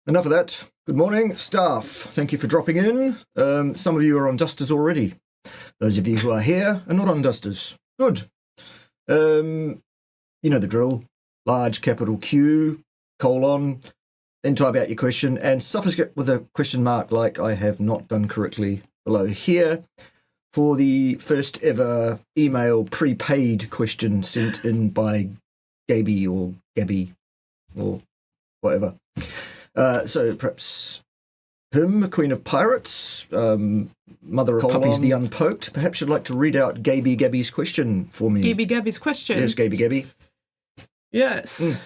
enough of that. Good morning, staff. Thank you for dropping in. Some of you are on dusters already. Those of you who are here are not on dusters. Good. You know the drill. Large capital Q, colon, then type out your question and suffix it with a question mark like I have not done correctly below here for the first ever email prepaid question sent in by Gaby or Gabby or whatever. So perhaps Pim, Queen of Pirates, Mother of Puppies the Unpoked. Perhaps you'd like to read out Gabby's question for me. Gabby's question? Yes, Gabby. Yes.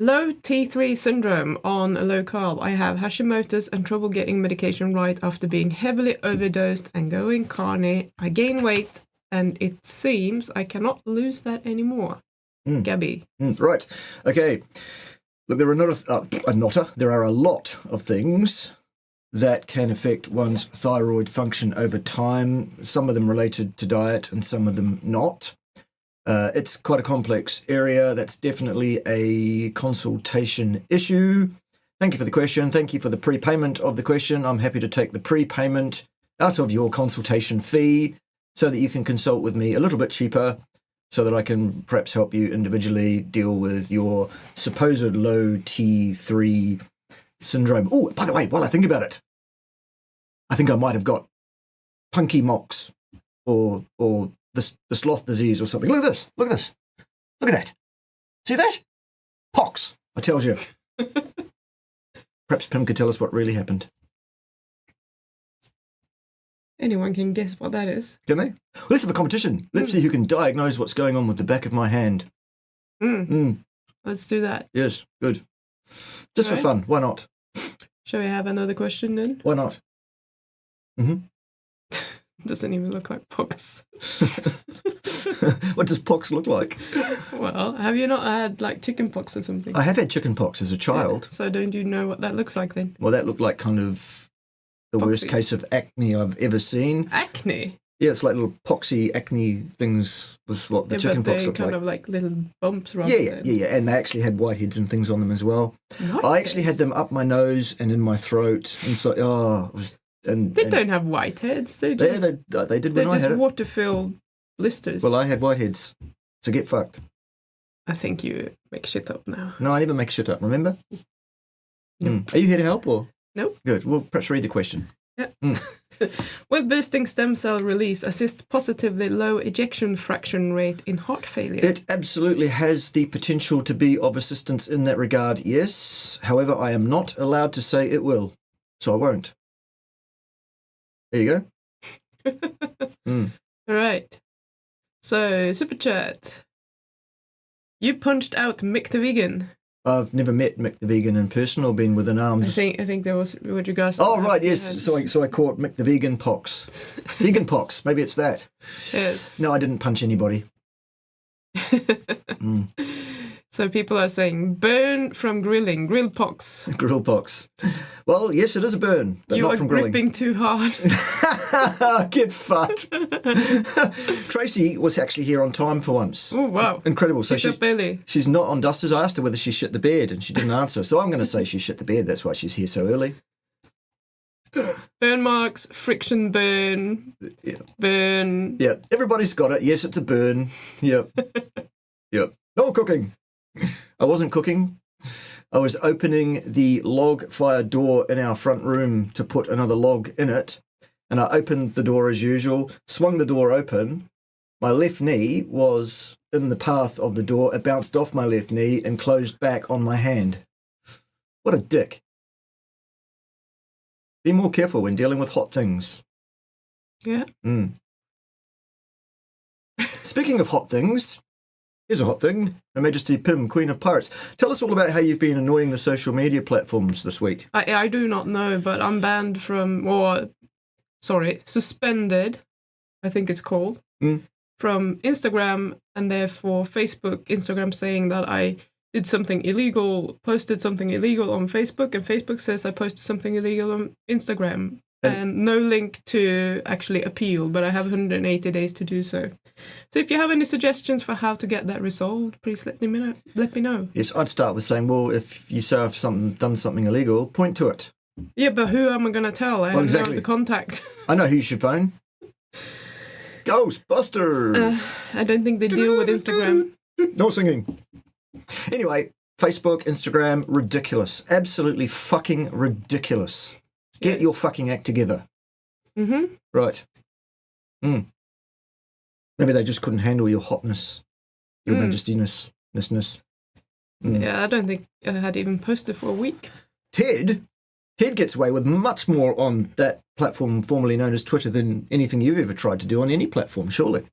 Low T3 syndrome on a low carb. I have Hashimoto's and trouble getting medication right after being heavily overdosed and going carny. I gain weight and it seems I cannot lose that anymore. Gabby. Right. Okay. Look, there are a lot of things that can affect one's thyroid function over time, some of them related to diet and some of them not. It's quite a complex area. That's definitely a consultation issue. Thank you for the question. Thank you for the prepayment of the question. I'm happy to take the prepayment out of your consultation fee so that you can consult with me a little bit cheaper so that I can perhaps help you individually deal with your supposed low T3 syndrome. Oh, by the way, while I think about it, I think I might have got punky mox or the sloth disease or something. Look at this. Look at this. Look at that. See that? Pox, I tells you. Perhaps Pim could tell us what really happened. Anyone can guess what that is. Can they? Well, let's have a competition. Let's see who can diagnose what's going on with the back of my hand. Let's do that. Yes, good. Just for fun. Why not? Shall we have another question then? Why not? Doesn't even look like pox. What does pox look like? Well, have you not had like chicken pox or something? I have had chicken pox as a child. Yeah. So don't you know what that looks like then? Well, that looked like kind of the worst case of acne I've ever seen. Acne? Yeah, it's like little poxy acne things was what the chicken pox looked like. Kind of like little bumps rather than... Yeah. And they actually had whiteheads and things on them as well. I actually had them up my nose and in my throat. And so, it was... They don't have whiteheads. They just they did when I had it. They're just water-filled blisters. Well, I had whiteheads, so get fucked. I think you make shit up now. No, I never make shit up, remember? Are you here to help or? Nope. Good. Well, perhaps read the question. Yeah. Will boosting stem cell release assist positively low ejection fraction rate in heart failure? It absolutely has the potential to be of assistance in that regard, yes. However, I am not allowed to say it will, so I won't. There you go. All right. So, Super Chat. You punched out Mick the Vegan. I've never met Mick the Vegan in person or been within arms. I think there was with regards to... Oh, right, yes. So I caught Mick the Vegan pox. Vegan pox, maybe it's that. Yes. No, I didn't punch anybody. So people are saying, burn from grilling, grill pox. Grill pox. Well, yes, it is a burn, but not from grilling. You are gripping too hard. Get fucked. Tracy was actually here on time for once. Oh, wow. Incredible. So she's not on dusters. I asked her whether she shit the bed and she didn't answer. So I'm going to say she shit the bed. That's why she's here so early. Burn marks, friction burn, burn. Yeah, everybody's got it. Yes, it's a burn. Yep. No cooking. I wasn't cooking. I was opening the log fire door in our front room to put another log in it. And I opened the door as usual, swung the door open. My left knee was in the path of the door. It bounced off my left knee and closed back on my hand. What a dick. Be more careful when dealing with hot things. Yeah. Speaking of hot things, here's a hot thing. Her Majesty Pim, Queen of Pirates. Tell us all about how you've been annoying the social media platforms this week. I do not know, but I'm banned from, suspended, I think it's called, from Instagram and therefore Facebook. Instagram saying that I did something illegal, posted something illegal on Facebook, and Facebook says I posted something illegal on Instagram. and no link to actually appeal, but I have 180 days to do so. So if you have any suggestions for how to get that resolved, please let me know. Yes, I'd start with saying, well, if you say I've done something illegal, point to it. Yeah, but who am I going to tell? I have no one to contact. I know who you should phone. Ghostbusters! I don't think they deal with Instagram. No singing. Anyway, Facebook, Instagram, ridiculous. Absolutely fucking ridiculous. Get your fucking act together. Mm-hmm. Right. Maybe they just couldn't handle your hotness, your majestiness. Yeah, I don't think I had even posted for a week. Ted gets away with much more on that platform formerly known as Twitter than anything you've ever tried to do on any platform, surely.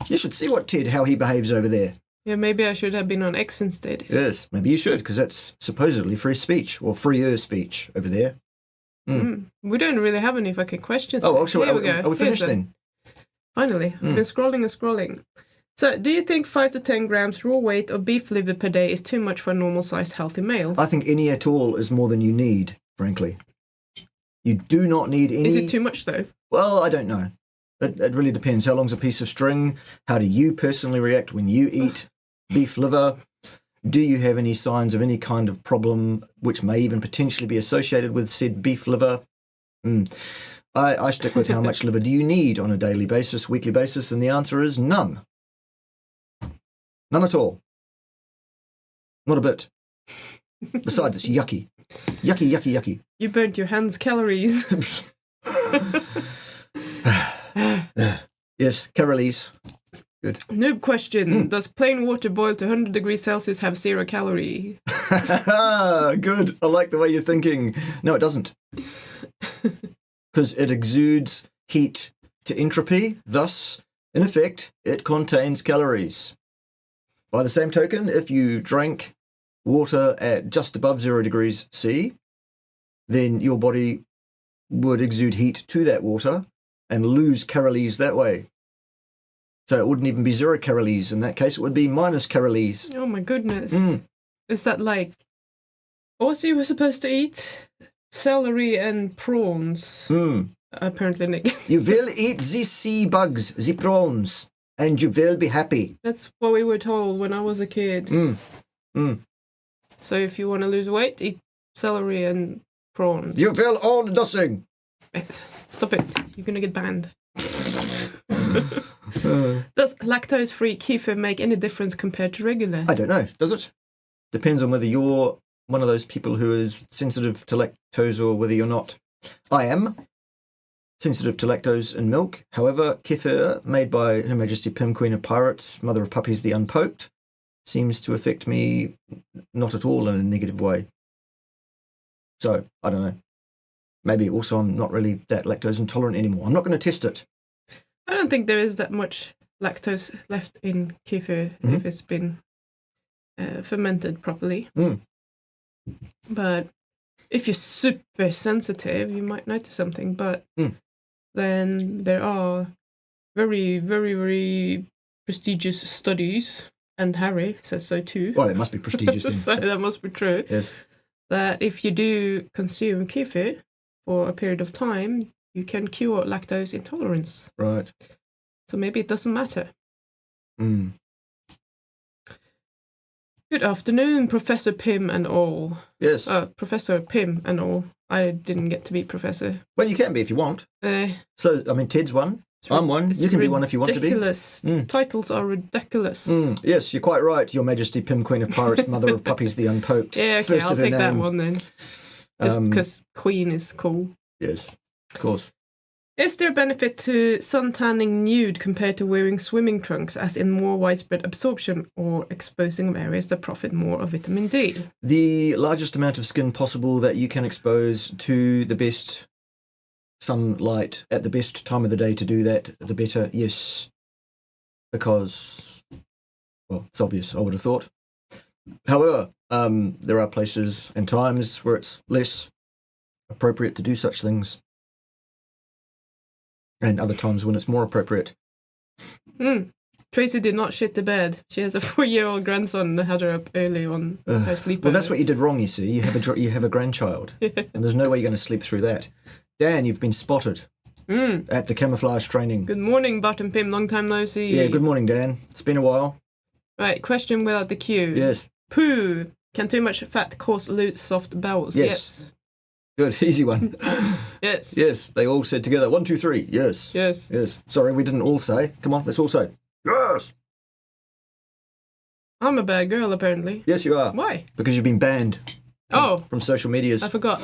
You should see how he behaves over there. Yeah, maybe I should have been on X instead. Yes, maybe you should, because that's supposedly free speech, or freer speech over there. We don't really have any fucking questions. Oh, actually, Here we go. Are we finished then? Finally. I've been scrolling. So, do you think 5 to 10 grams raw weight of beef liver per day is too much for a normal-sized healthy male? I think any at all is more than you need, frankly. You do not need any... Is it too much, though? Well, I don't know. It really depends. How long's a piece of string? How do you personally react when you eat beef liver? Do you have any signs of any kind of problem which may even potentially be associated with said beef liver? I stick with how much liver do you need on a daily basis, weekly basis, and the answer is none. None at all. Not a bit. Besides, it's yucky. Yucky. You burnt your hands' calories. Yes, calories. Good. Noob question. Does plain water boiled to 100 degrees Celsius have 0 calorie? Good. I like the way you're thinking. No, it doesn't. Because it exudes heat to entropy. Thus, in effect, it contains calories. By the same token, if you drank water at just above 0 degrees C, then your body would exude heat to that water and lose calories that way. So it wouldn't even be 0 calories. In that case, it would be minus calories. Oh my goodness. Is that like... Also, you were supposed to eat celery and prawns. Apparently, Nick. You will eat the sea bugs, the prawns, and you will be happy. That's what we were told when I was a kid. So if you want to lose weight, eat celery and prawns. You will own nothing. Stop it. You're going to get banned. Does lactose-free kefir make any difference compared to regular? I don't know. Does it? Depends on whether you're one of those people who is sensitive to lactose or whether you're not. I am sensitive to lactose in milk. However, kefir, made by Her Majesty Pim, Queen of Pirates, Mother of Puppies the Unpoked, seems to affect me not at all in a negative way. So, I don't know. Maybe also I'm not really that lactose intolerant anymore. I'm not going to test it. I don't think there is that much lactose left in kefir if it's been fermented properly. But if you're super sensitive, you might notice something. But then there are very, very, very prestigious studies, and Harry says so too. Well, it must be prestigious then. So that must be true. Yes. That if you do consume kefir for a period of time, you can cure lactose intolerance. Right. So maybe it doesn't matter. Good afternoon, Professor Pim and all. Yes. Professor Pim and all. I didn't get to be professor. Well, you can be if you want. So, I mean, Ted's one. I'm one. You can be one if you want to be. Ridiculous. Titles are ridiculous. Yes, you're quite right. Your Majesty Pim, Queen of Pirates, Mother of Puppies the Unpoked. Yeah, okay, I'll take that one then. Just because Queen is cool. Yes, of course. Is there a benefit to sun tanning nude compared to wearing swimming trunks, as in more widespread absorption or exposing of areas that profit more of vitamin D? The largest amount of skin possible that you can expose to the best sunlight at the best time of the day to do that, the better, yes. Because, well, it's obvious, I would have thought. However, there are places and times where it's less appropriate to do such things. And other times when it's more appropriate. Tracy did not shit the bed. She has a 4-year-old grandson that had her up early on her sleepover. Well, that's what you did wrong, you see. You have a grandchild. And there's no way you're going to sleep through that. Dan, you've been spotted at the camouflage training. Good morning, Bart and Pim. Long time no see. Yeah, good morning, Dan. It's been a while. Right, question without the cue. Yes. Poo. Can too much fat cause loose, soft bowels? Yes. Good, easy one. Yes. Yes, they all said together. 1, 2, 3. Yes. Yes. Yes. Sorry, we didn't all say. Come on, let's all say. Yes. I'm a bad girl, apparently. Yes, you are. Why? Because you've been banned from social medias. I forgot.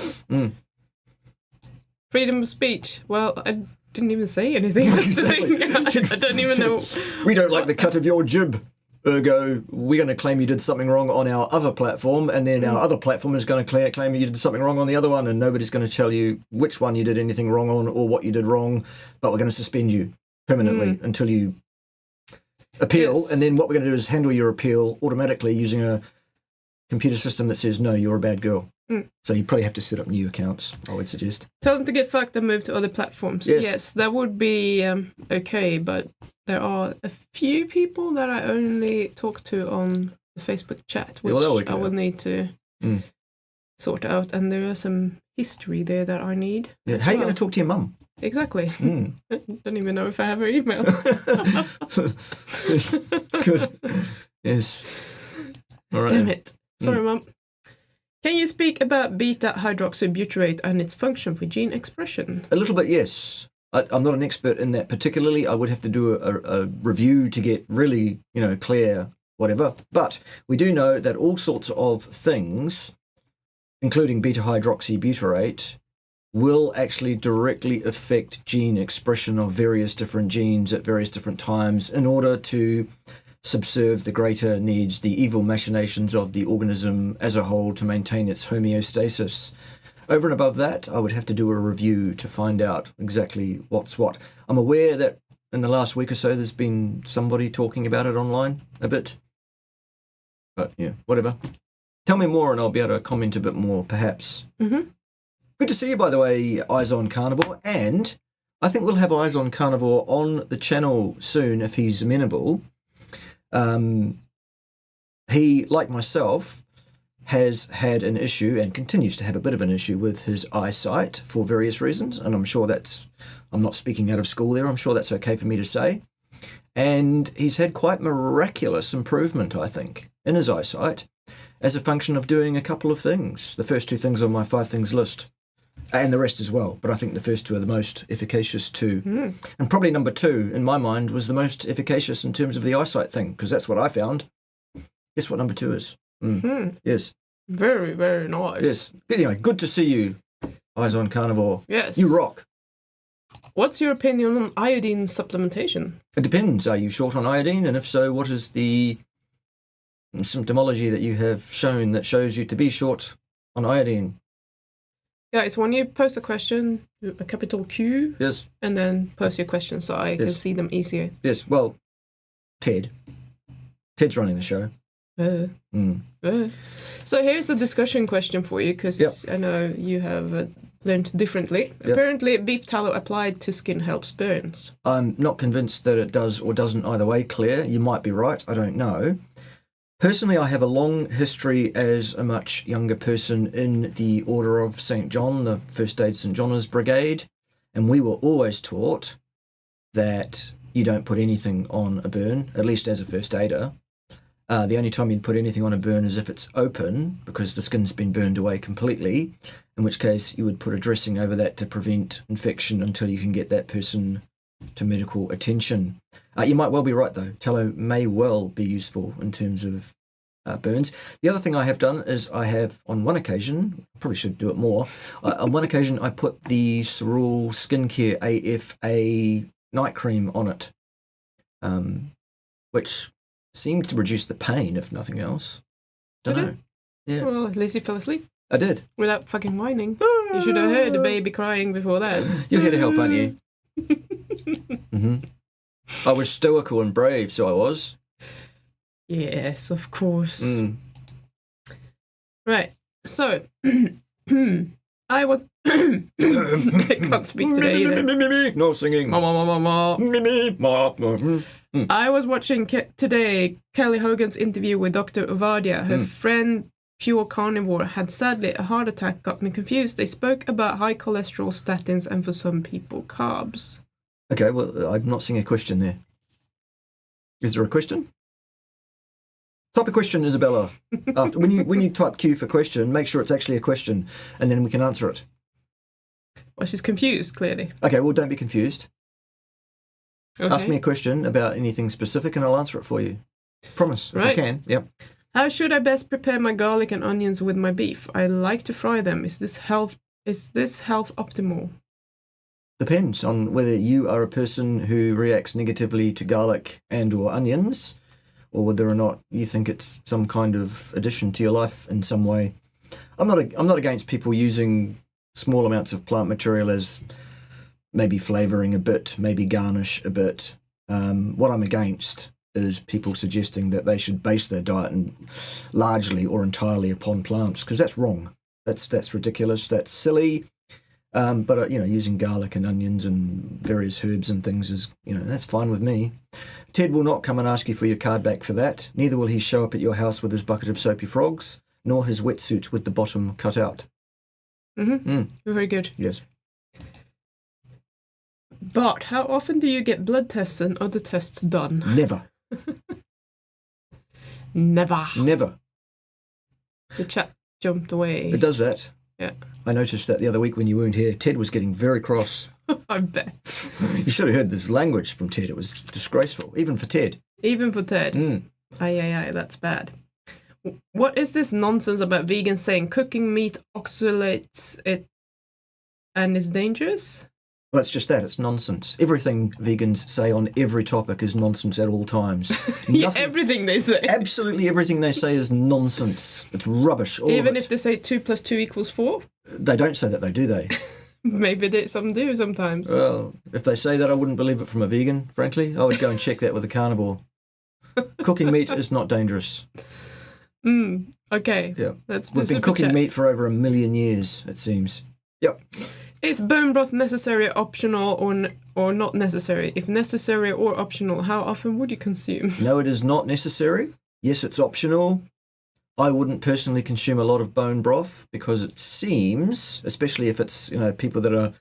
Freedom of speech. Well, I didn't even say anything. That's the thing. I don't even know. We don't like the cut of your jib. Ergo, we're going to claim you did something wrong on our other platform, and then our other platform is going to claim you did something wrong on the other one, and nobody's going to tell you which one you did anything wrong on or what you did wrong, but we're going to suspend you permanently until you appeal, Yes. and then what we're going to do is handle your appeal automatically using a computer system that says, no, you're a bad girl. So you probably have to set up new accounts, I would suggest. Tell them to get fucked and move to other platforms. Yes, that would be okay, but there are a few people that I only talk to on the Facebook chat, which I will need to sort out, and there is some history there that I need. Yeah. How are you going to talk to your mum? Exactly. I don't even know if I have her email. Yes. Good. Yes. All right. Damn it. Sorry, Mum. Can you speak about beta-hydroxybutyrate and its function for gene expression? A little bit, yes. I'm not an expert in that particularly. I would have to do a review to get really, clear whatever. But we do know that all sorts of things, including beta-hydroxybutyrate, will actually directly affect gene expression of various different genes at various different times in order to subserve the greater needs, the evil machinations of the organism as a whole to maintain its homeostasis. Over and above that, I would have to do a review to find out exactly what's what. I'm aware that in the last week or so there's been somebody talking about it online a bit. But yeah, whatever. Tell me more and I'll be able to comment a bit more, perhaps. Good to see you, by the way, Eyes on Carnivore. And I think we'll have Eyes on Carnivore on the channel soon if he's amenable. He, like myself, has had an issue and continues to have a bit of an issue with his eyesight for various reasons. And I'm sure I'm not speaking out of school there. I'm sure that's okay for me to say. And he's had quite miraculous improvement, I think, in his eyesight as a function of doing a couple of things. The first 2 things on my 5 things list. And the rest as well, but I think the first 2 are the most efficacious too. And probably number 2, in my mind, was the most efficacious in terms of the eyesight thing, because that's what I found. Guess what number 2 is? Yes. Very, very nice. Yes. Anyway, good to see you, Eyes on Carnivore. Yes. You rock. What's your opinion on iodine supplementation? It depends. Are you short on iodine? And if so, what is the symptomology that you have shown that shows you to be short on iodine? Yeah, it's when you post a question, a capital Q, yes, and then post your questions so I can see them easier. Yes, well, Ted's running the show. So here's a discussion question for you, because I know you have learned differently. Apparently, beef tallow applied to skin helps burns. I'm not convinced that it does or doesn't either way, Claire. You might be right, I don't know. Personally, I have a long history as a much younger person in the Order of St. John, the First Aid St. John's Brigade, and we were always taught that you don't put anything on a burn, at least as a first aider. The only time you'd put anything on a burn is if it's open, because the skin's been burned away completely, in which case you would put a dressing over that to prevent infection until you can get that person to medical attention. You might well be right, though. Tallow may well be useful in terms of burns. The other thing I have done is I have, on one occasion, probably should do it more, on one occasion I put the Cerule Skincare AFA night cream on it, which seemed to reduce the pain, if nothing else. Don't know. Yeah. Well, at least you fell asleep. I did. Without fucking whining. You should have heard the baby crying before that. You're here to help, aren't you? I was stoical and brave, so I was. Yes, of course. Right. So, I was... I can't speak today either. No singing. I was watching today Kelly Hogan's interview with Dr. Ovadia. Her friend pure carnivore, had sadly a heart attack, got me confused. They spoke about high cholesterol, statins, and for some people, carbs. Okay, well, I'm not seeing a question there. Is there a question? Type a question, Isabella. After when you type Q for question, make sure it's actually a question, and then we can answer it. Well, she's confused, clearly. Okay, well, don't be confused. Okay. Ask me a question about anything specific, and I'll answer it for you. Promise, if I can. Yep. How should I best prepare my garlic and onions with my beef? I like to fry them. Is this health optimal? Depends on whether you are a person who reacts negatively to garlic and or onions, or whether or not you think it's some kind of addition to your life in some way. I'm not against people using small amounts of plant material as maybe flavouring a bit, maybe garnish a bit. What I'm against is people suggesting that they should base their diet largely or entirely upon plants, because that's wrong. That's ridiculous. That's silly. But using garlic and onions and various herbs and things is, that's fine with me. Ted will not come and ask you for your card back for that. Neither will he show up at your house with his bucket of soapy frogs, nor his wetsuit with the bottom cut out. Very good. Yes. But how often do you get blood tests and other tests done? Never. Never. The chat jumped away. It does that. Yeah. I noticed that the other week when you weren't here. Ted was getting very cross. I bet. You should have heard this language from Ted. It was disgraceful, even for Ted. Even for Ted. Aye, that's bad. What is this nonsense about vegans saying cooking meat oxalates it and is dangerous? Well, it's just that. It's nonsense. Everything vegans say on every topic is nonsense at all times. Everything they say. Absolutely everything they say is nonsense. It's rubbish. Even if they say 2 + 2 = 4? They don't say that, though, do they? Maybe some do sometimes. Well, if they say that, I wouldn't believe it from a vegan, frankly. I would go and check that with a carnivore. Cooking meat is not dangerous. Yeah. Okay. We've been cooking meat for over 1 million years, it seems. Yep. Is bone broth necessary, optional, or not necessary? If necessary or optional, how often would you consume? No, it is not necessary. Yes, it's optional. I wouldn't personally consume a lot of bone broth because it seems, especially if it's people that are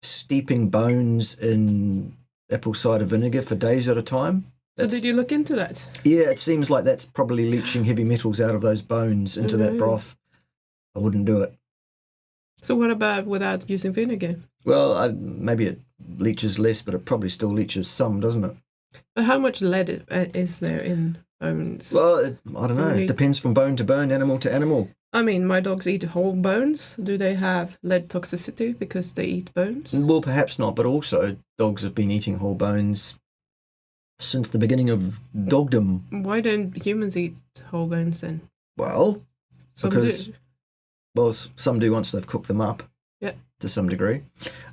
steeping bones in apple cider vinegar for days at a time. So did you look into that? Yeah, it seems like that's probably leaching heavy metals out of those bones into that broth. I wouldn't do it. So what about without using vinegar? Well, maybe it leaches less, but it probably still leaches some, doesn't it? But how much lead is there in bones? Well, I don't know. It depends from bone to bone, animal to animal. I mean, my dogs eat whole bones. Do they have lead toxicity because they eat bones? Well, perhaps not, but also dogs have been eating whole bones since the beginning of dogdom. Why don't humans eat whole bones then? Well, Some because... do. Well, some do once they've cooked them up, to some degree.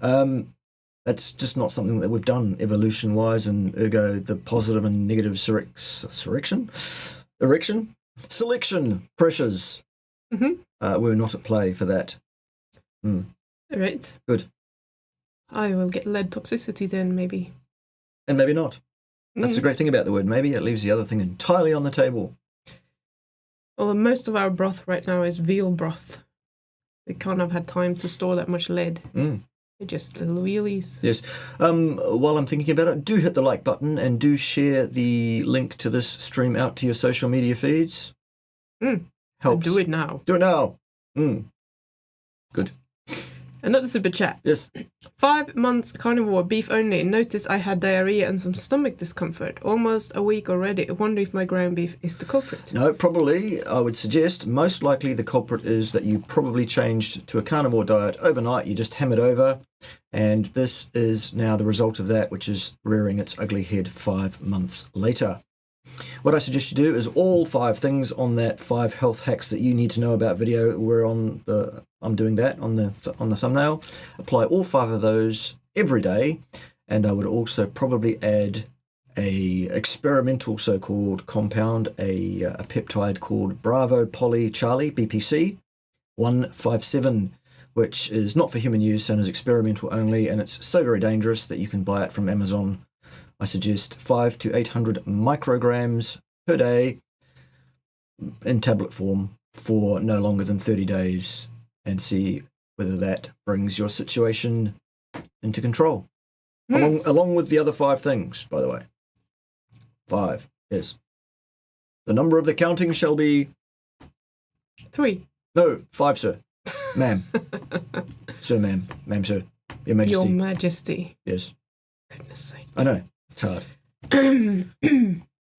That's just not something that we've done evolution-wise, and ergo the positive and negative selection pressures were not at play for that. All right. Good. I will get lead toxicity then, maybe. And maybe not. That's the great thing about the word maybe. It leaves the other thing entirely on the table. Well, most of our broth right now is veal broth. They can't have had time to store that much lead. They're just little wheelies. Yes. While I'm thinking about it, do hit the like button and do share the link to this stream out to your social media feeds. Helps. Do it now. Do it now. Good. Another super chat. Yes. 5 months carnivore, beef only. Notice I had diarrhea and some stomach discomfort. Almost a week already. I wonder if my ground beef is the culprit. No, probably. I would suggest most likely the culprit is that you probably changed to a carnivore diet overnight. You just hammered over. And this is now the result of that, which is rearing its ugly head 5 months later. What I suggest you do is all 5 things on that 5 health hacks that you need to know about video. I'm doing that on the thumbnail. Apply all 5 of those every day, and I would also probably add a experimental so-called compound, a peptide called Bravo Poly Charlie BPC 157, which is not for human use and is experimental only, and it's so very dangerous that you can buy it from Amazon. I suggest 500 to 800 micrograms per day in tablet form. for no longer than 30 days and see whether that brings your situation into control. Along with the other 5 things, by the way. 5, yes. The number of the counting shall be... 3. No, 5, sir. Ma'am. Sir, ma'am. Ma'am, sir. Your Majesty. Your Majesty. Yes. Goodness sake. I know. It's hard.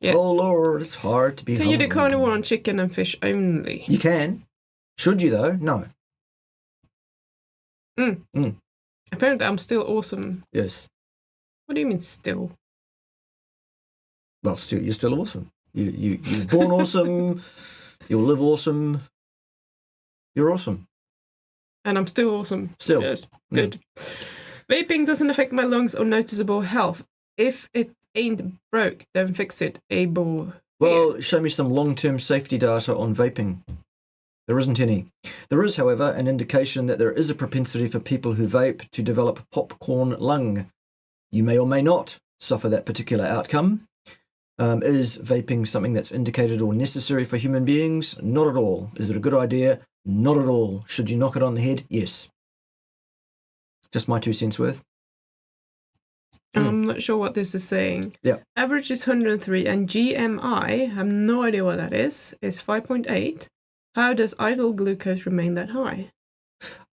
Yes. Oh, Lord, it's hard to be Can you do carnivore on chicken and fish only? You can. Should you, though? No. Apparently, I'm still awesome. Yes. What do you mean still? Well, you're still awesome. You're born awesome. You'll live awesome. You're awesome. And I'm still awesome. Still. Yes. Good. Vaping doesn't affect my lungs or noticeable health. If it ain't broke, then fix it, able. Well, show me some long-term safety data on vaping. There isn't any. There is, however, an indication that there is a propensity for people who vape to develop popcorn lung. You may or may not suffer that particular outcome. Is vaping something that's indicated or necessary for human beings? Not at all. Is it a good idea? Not at all. Should you knock it on the head? Yes. Just my 2 cents worth. I'm not sure what this is saying. Yeah. Average is 103 and GMI, have no idea what that is 5.8. How does idle glucose remain that high?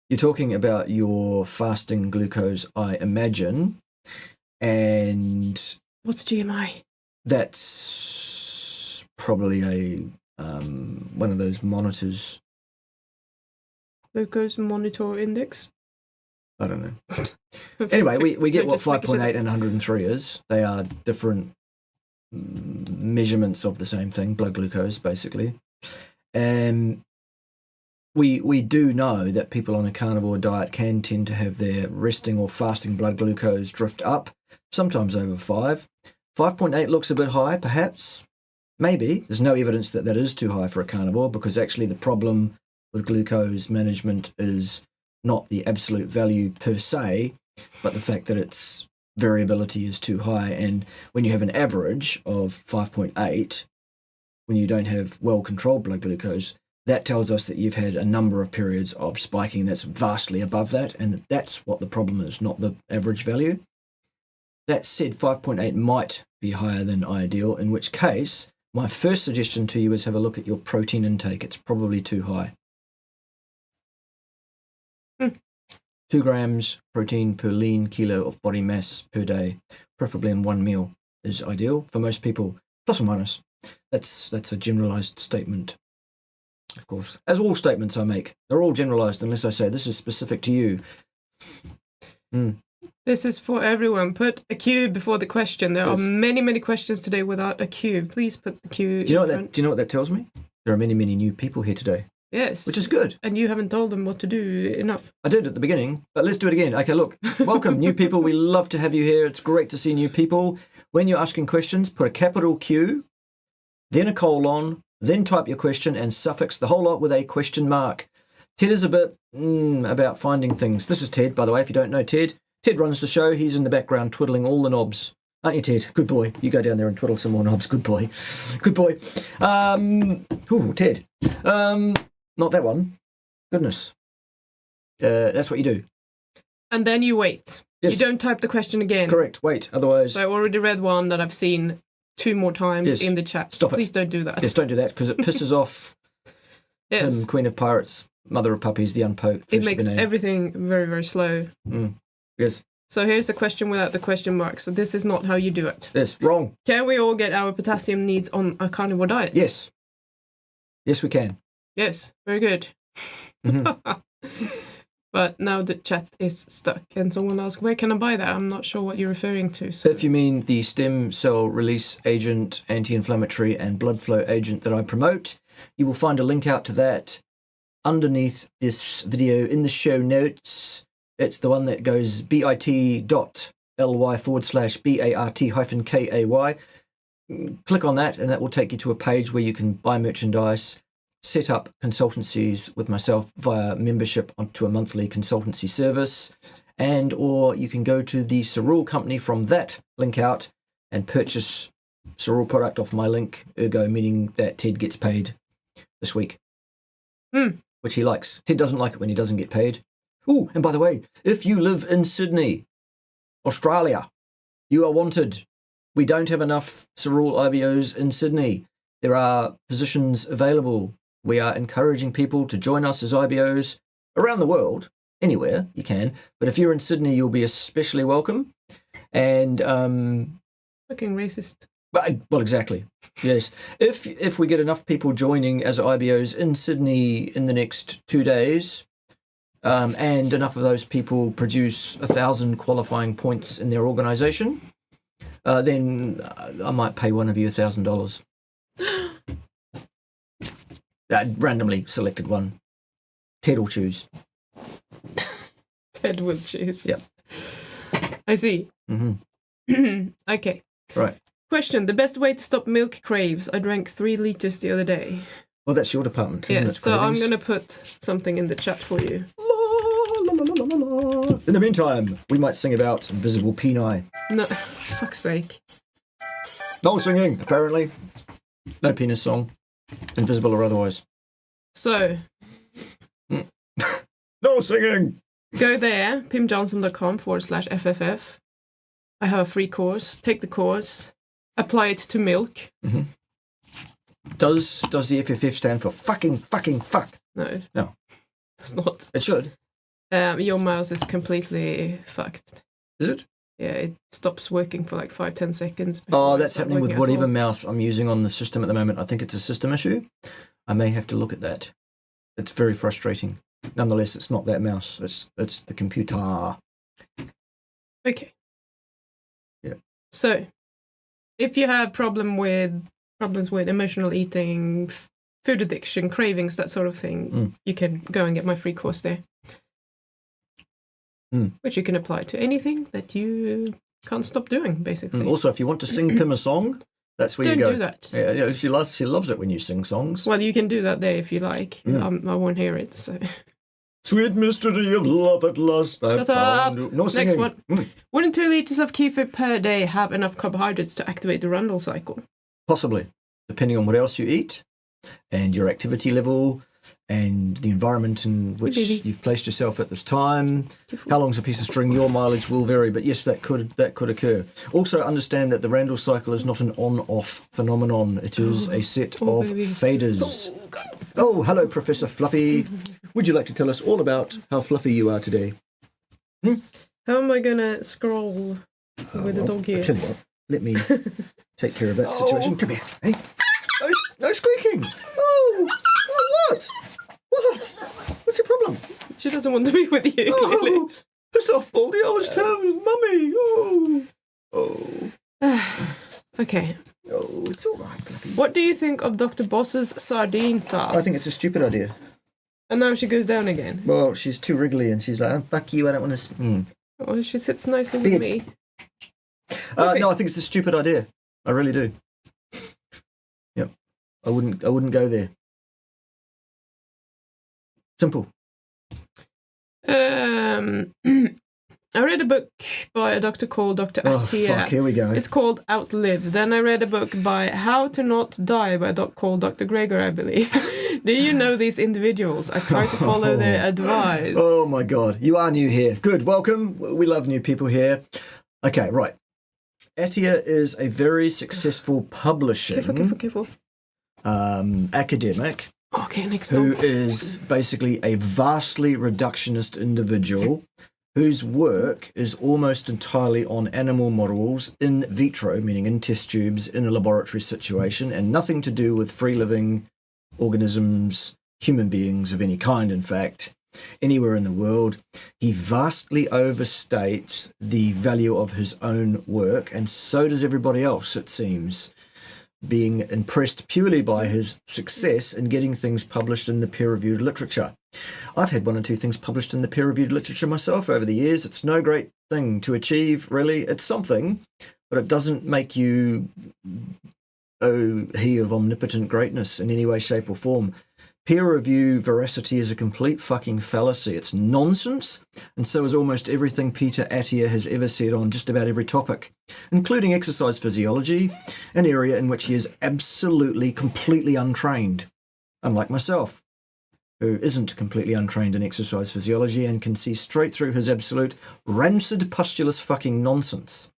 You're talking about your fasting glucose, I imagine. And what's GMI? That's probably a one of those monitors. Glucose monitor index? I don't know. Anyway, we get what 5.8 and 103 is. They are different measurements of the same thing, blood glucose, basically. And we do know that people on a carnivore diet can tend to have their resting or fasting blood glucose drift up, sometimes over 5. 5.8 looks a bit high, perhaps. Maybe. There's no evidence that that is too high for a carnivore, because actually the problem with glucose management is not the absolute value per se, but the fact that its variability is too high. And when you have an average of 5.8, when you don't have well-controlled blood glucose, that tells us that you've had a number of periods of spiking that's vastly above that, and that's what the problem is, not the average value. That said, 5.8 might be higher than ideal, in which case my first suggestion to you is have a look at your protein intake. It's probably too high. 2 grams protein per lean kilo of body mass per day, preferably in one meal, is ideal for most people, plus or minus. That's a generalized statement, of course. As all statements I make, they're all generalized unless I say this is specific to you. This is for everyone. Put a Q before the question. There are many, many questions today without a Q. Please put the Q Do you know what that tells me? There are many, many new people here today. Yes. Which is good. And you haven't told them what to do enough. I did at the beginning, but let's do it again. Okay, look. Welcome, new people. We love to have you here. It's great to see new people. When you're asking questions, put a capital Q, then a colon, then type your question and suffix the whole lot with a question mark. Ted is a bit about finding things. This is Ted, by the way, if you don't know Ted. Ted runs the show. He's in the background twiddling all the knobs. Aren't you, Ted? Good boy. You go down there and twiddle some more knobs. Good boy. Good boy. Ted. Not that one. Goodness. That's what you do. And then you wait. Yes. You don't type the question again. Correct. Wait. Otherwise... So I already read one that I've seen 2 more times in the chat. Stop it. Please don't do that. Yes, don't do that, because it pisses off Queen of Pirates, Mother of Puppies, the Unpoked. It makes everything very, very slow. Yes. So here's a question without the question mark. So this is not how you do it. Yes, wrong. Can we all get our potassium needs on a carnivore diet? Yes. Yes, we can. Yes, very good. But now the chat is stuck and someone asked, where can I buy that? I'm not sure what you're referring to. So. If you mean the stem cell release agent, anti-inflammatory and blood flow agent that I promote, you will find a link out to that underneath this video in the show notes. It's the one that goes bit.ly/BART-KAY. Click on that and that will take you to a page where you can buy merchandise, set up consultancies with myself via membership onto a monthly consultancy service, and or you can go to the Cerule company from that link out and purchase Cerule product off my link, ergo meaning that Ted gets paid this week. which he likes. Ted doesn't like it when he doesn't get paid. Oh, and by the way, if you live in Sydney, Australia, you are wanted. We don't have enough Cerule IBOs in Sydney. There are positions available. We are encouraging people to join us as IBOs around the world, anywhere you can. But if you're in Sydney, you'll be especially welcome. And Fucking racist. well, exactly. Yes. If we get enough people joining as IBOs in Sydney in the next 2 days, and enough of those people produce 1,000 qualifying points in their organisation, then I might pay one of you $1,000. Randomly selected one. Ted will choose. Ted will choose. Yep. I see. Mm-hmm. Okay. Right. Question: the best way to stop milk craves? I drank 3 liters the other day. Well, that's your department, isn't it? Yes, so Cravings? I'm going to put something in the chat for you. In the meantime, we might sing about invisible peni. No, fuck's sake. No singing, apparently. No penis song. Invisible or otherwise. So, no singing! go there, pimjohnson.com/FFF. I have a free course. Take the course. Apply it to milk. Mm-hmm. Does the FFF stand for fucking fuck? No. No. It's not. It should. Your mouse is completely fucked. Is it? Yeah, it stops working for like 5-10 seconds. Oh, before that's it's not happening with working at whatever all. mouse I'm using on the system at the moment. I think it's a system issue. I may have to look at that. It's very frustrating. Nonetheless, it's not that mouse. It's the computer. Okay. Yeah. So, if you have problems with emotional eating, food addiction, cravings, that sort of thing, you can go and get my free course there. Which you can apply to anything that you can't stop doing, basically. Also, if you want to sing Pim a song, that's where you go. Don't do that. Yeah, she loves it when you sing songs. Well, you can do that there if you like. I won't hear it. So. Sweet mystery of love at last. Shut up. No singing. Next one. Wouldn't 2 liters of kefir per day have enough carbohydrates to activate the Rundle cycle? Possibly, depending on what else you eat and your activity level and the environment in which you've placed yourself at this time. How long's a piece of string? Your mileage will vary, but yes, that could occur. Also, understand that the Randall cycle is not an on-off phenomenon. It is a set of faders. Oh, hello, Professor Fluffy. Would you like to tell us all about how fluffy you are today? How am I going to scroll with the dog here? I tell you what, let me take care of that situation. Come here. Hey, no squeaking. Oh, what? What? What's your problem? She doesn't want to be with you, clearly. Oh, piss off, Baldy. I was telling Mummy. Okay. Oh, it's all right, Fluffy. What do you think of Dr. Boss's sardine fast? I think it's a stupid idea. And now she goes down again. Well, she's too wriggly and she's like, oh, fuck you, I don't want to... Oh, she sits nicely with me. No, I think it's a stupid idea. I really do. Yep. I wouldn't go there. Simple. I read a book by a doctor called Dr. Attia. Oh, fuck, here we go. It's called Outlive. Then I read a book by How to Not Die by a doc called Dr. Greger, I believe. Do you know these individuals? I try to follow their advice. Oh my God, you are new here. Good, welcome. We love new people here. Okay, right. Attia is a very successful publishing Careful. academic Okay, next who one. is basically a vastly reductionist individual whose work is almost entirely on animal models in vitro, meaning in test tubes in a laboratory situation, and nothing to do with free-living organisms, human beings of any kind, in fact, anywhere in the world. He vastly overstates the value of his own work, and so does everybody else, it seems, being impressed purely by his success in getting things published in the peer-reviewed literature. I've had 1 or 2 things published in the peer-reviewed literature myself over the years. It's no great thing to achieve, really. It's something, but it doesn't make you he of omnipotent greatness in any way, shape or form. Peer review veracity is a complete fucking fallacy. It's nonsense, and so is almost everything Peter Attia has ever said on just about every topic, including exercise physiology, an area in which he is absolutely, completely untrained, unlike myself, who isn't completely untrained in exercise physiology and can see straight through his absolute rancid postulous fucking nonsense.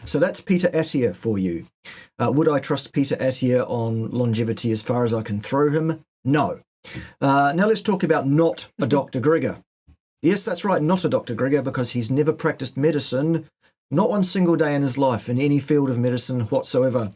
So that's Peter Attia for you. Would I trust Peter Attia on longevity as far as I can throw him? No. Now let's talk about not a Dr. Greger. Yes, that's right, not a Dr. Greger, because he's never practiced medicine, not one single day in his life in any field of medicine whatsoever.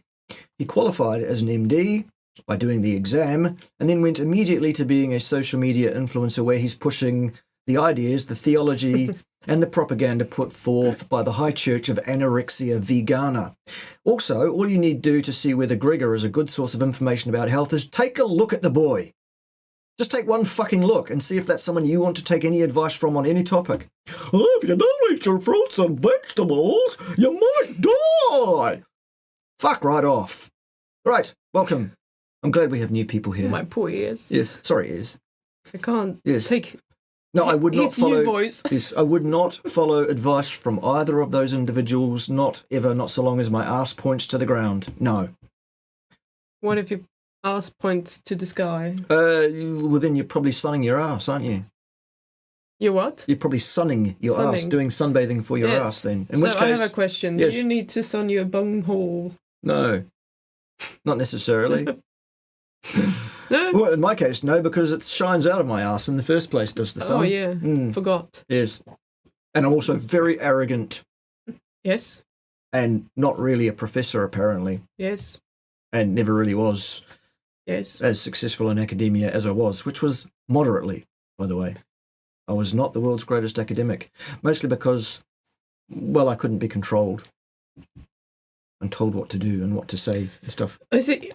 He qualified as an MD by doing the exam and then went immediately to being a social media influencer where he's pushing the ideas, the theology and the propaganda put forth by the High Church of Anorexia Vegana. Also, all you need to do to see whether Greger is a good source of information about health is take a look at the boy. Just take one fucking look and see if that's someone you want to take any advice from on any topic. Oh, if you don't eat your fruits and vegetables, you might die. Fuck right off. Right, welcome. I'm glad we have new people here. My poor ears. Yes, sorry, ears. I can't Yes. take No, I would not his follow. new voice. Yes, I would not follow advice from either of those individuals. Not ever. Not so long as my ass points to the ground. No. What if your ass points to the sky? Well, then you're probably sunning your ass, aren't you? You what? You're probably sunning your ass, Sunning. doing sunbathing for your Yes. ass. Then, in So which I case, have a question. yes. Do you need to sun your bunghole? no, not necessarily. No? Well, in my case, no, because it shines out of my ass in the first place. Does the sun? Oh, yeah. Mm, Forgot. yes, and I'm also very arrogant Yes. and not really a professor apparently, Yes. and never really was Yes. as successful in academia as I was, which was moderately, by the way. I was not the world's greatest academic, mostly because, well, I couldn't be controlled and told what to do and what to say and stuff. I see.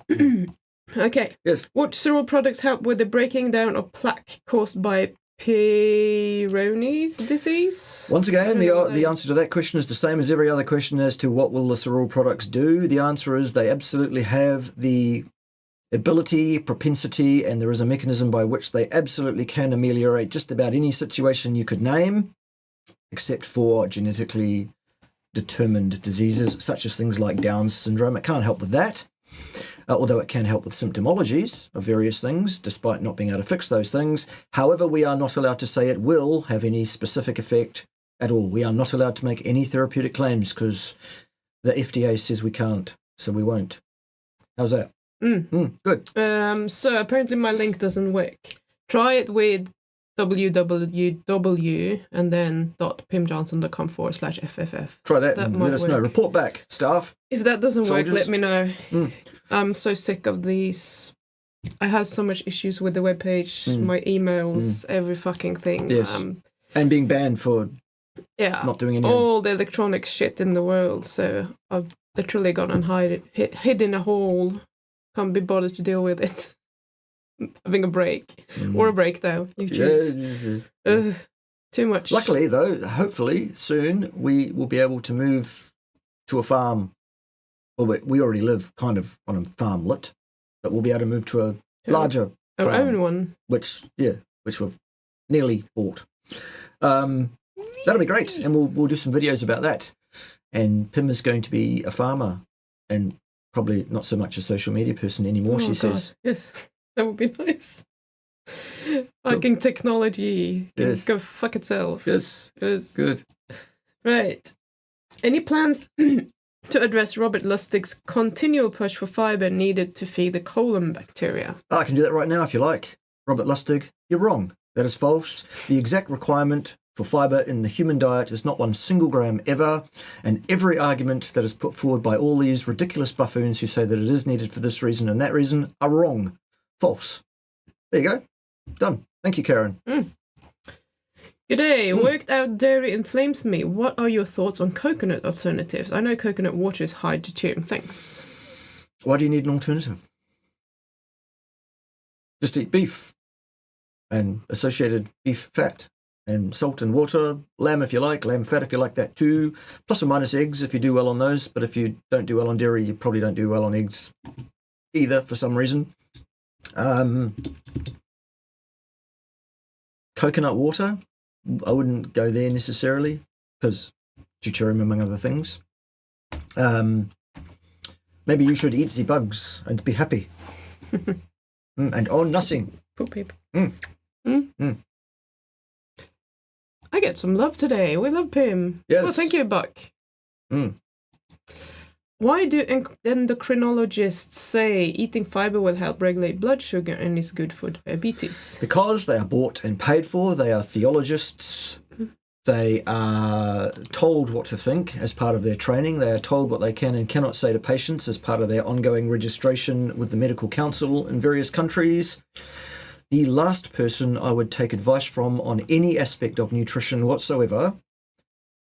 Okay. Yes. What cereal products help with the breaking down of plaque caused by Peyronie's disease? Once again, I don't know the answer to that question is the same as every other question as to what will the cereal products do. The answer is they absolutely have the ability, propensity, and there is a mechanism by which they absolutely can ameliorate just about any situation you could name, except for genetically determined diseases, such as things like Down's syndrome. It can't help with that, although it can help with symptomologies of various things, despite not being able to fix those things. However, we are not allowed to say it will have any specific effect at all. We are not allowed to make any therapeutic claims because the FDA says we can't, so we won't. How's that? Good. So apparently my link doesn't work. Try it with www and then .pimjohnson.com/FFF. Try that That and might let us know. work. Report back, staff. If that doesn't work, Soldiers. let me know. Mm. I'm so sick of these. I have so much issues with the webpage, my emails, every fucking thing. Yes. And being banned for Yeah. not doing anything. All the electronic shit in the world. So I've literally gone and hid in a hole. Can't be bothered to deal with it. Having a break or a breakdown. You choose. Yeah. Too much. Luckily, though, hopefully soon we will be able to move to a farm. Well, we already live kind of on a farmlet, but we'll be able to move to a larger our farm, own one. which we've nearly bought. That'll be great, and we'll do some videos about that. And Pim is going to be a farmer, and probably not so much a social media person anymore. She says, Yes, that would be nice. Fucking technology can Yes. go fuck itself. "Yes, Yes. good." Right. Any plans to address Robert Lustig's continual push for fibre needed to feed the colon bacteria? I can do that right now if you like. Robert Lustig, you're wrong. That is false. The exact requirement for fibre in the human diet is not 1 single gram ever, and every argument that is put forward by all these ridiculous buffoons who say that it is needed for this reason and that reason are wrong. False. There you go. Done. Thank you, Karen. G'day, worked out dairy inflames me. What are your thoughts on coconut alternatives? I know coconut water is hard to chew. Thanks. Why do you need an alternative? Just eat beef and associated beef fat and salt and water, lamb if you like, lamb fat if you like that too, plus or minus eggs if you do well on those, but if you don't do well on dairy, you probably don't do well on eggs either for some reason. Coconut water, I wouldn't go there necessarily because deuterium among other things. Maybe you should eat the bugs and be happy. And own nothing. Poor people. I get some love today. We love Pim. Yes. Well, thank you, Buck. Mm. Why do endocrinologists say eating fiber will help regulate blood sugar and is good for diabetes? Because they are bought and paid for. They are theologists. They are told what to think as part of their training. They are told what they can and cannot say to patients as part of their ongoing registration with the medical council in various countries. The last person I would take advice from on any aspect of nutrition whatsoever,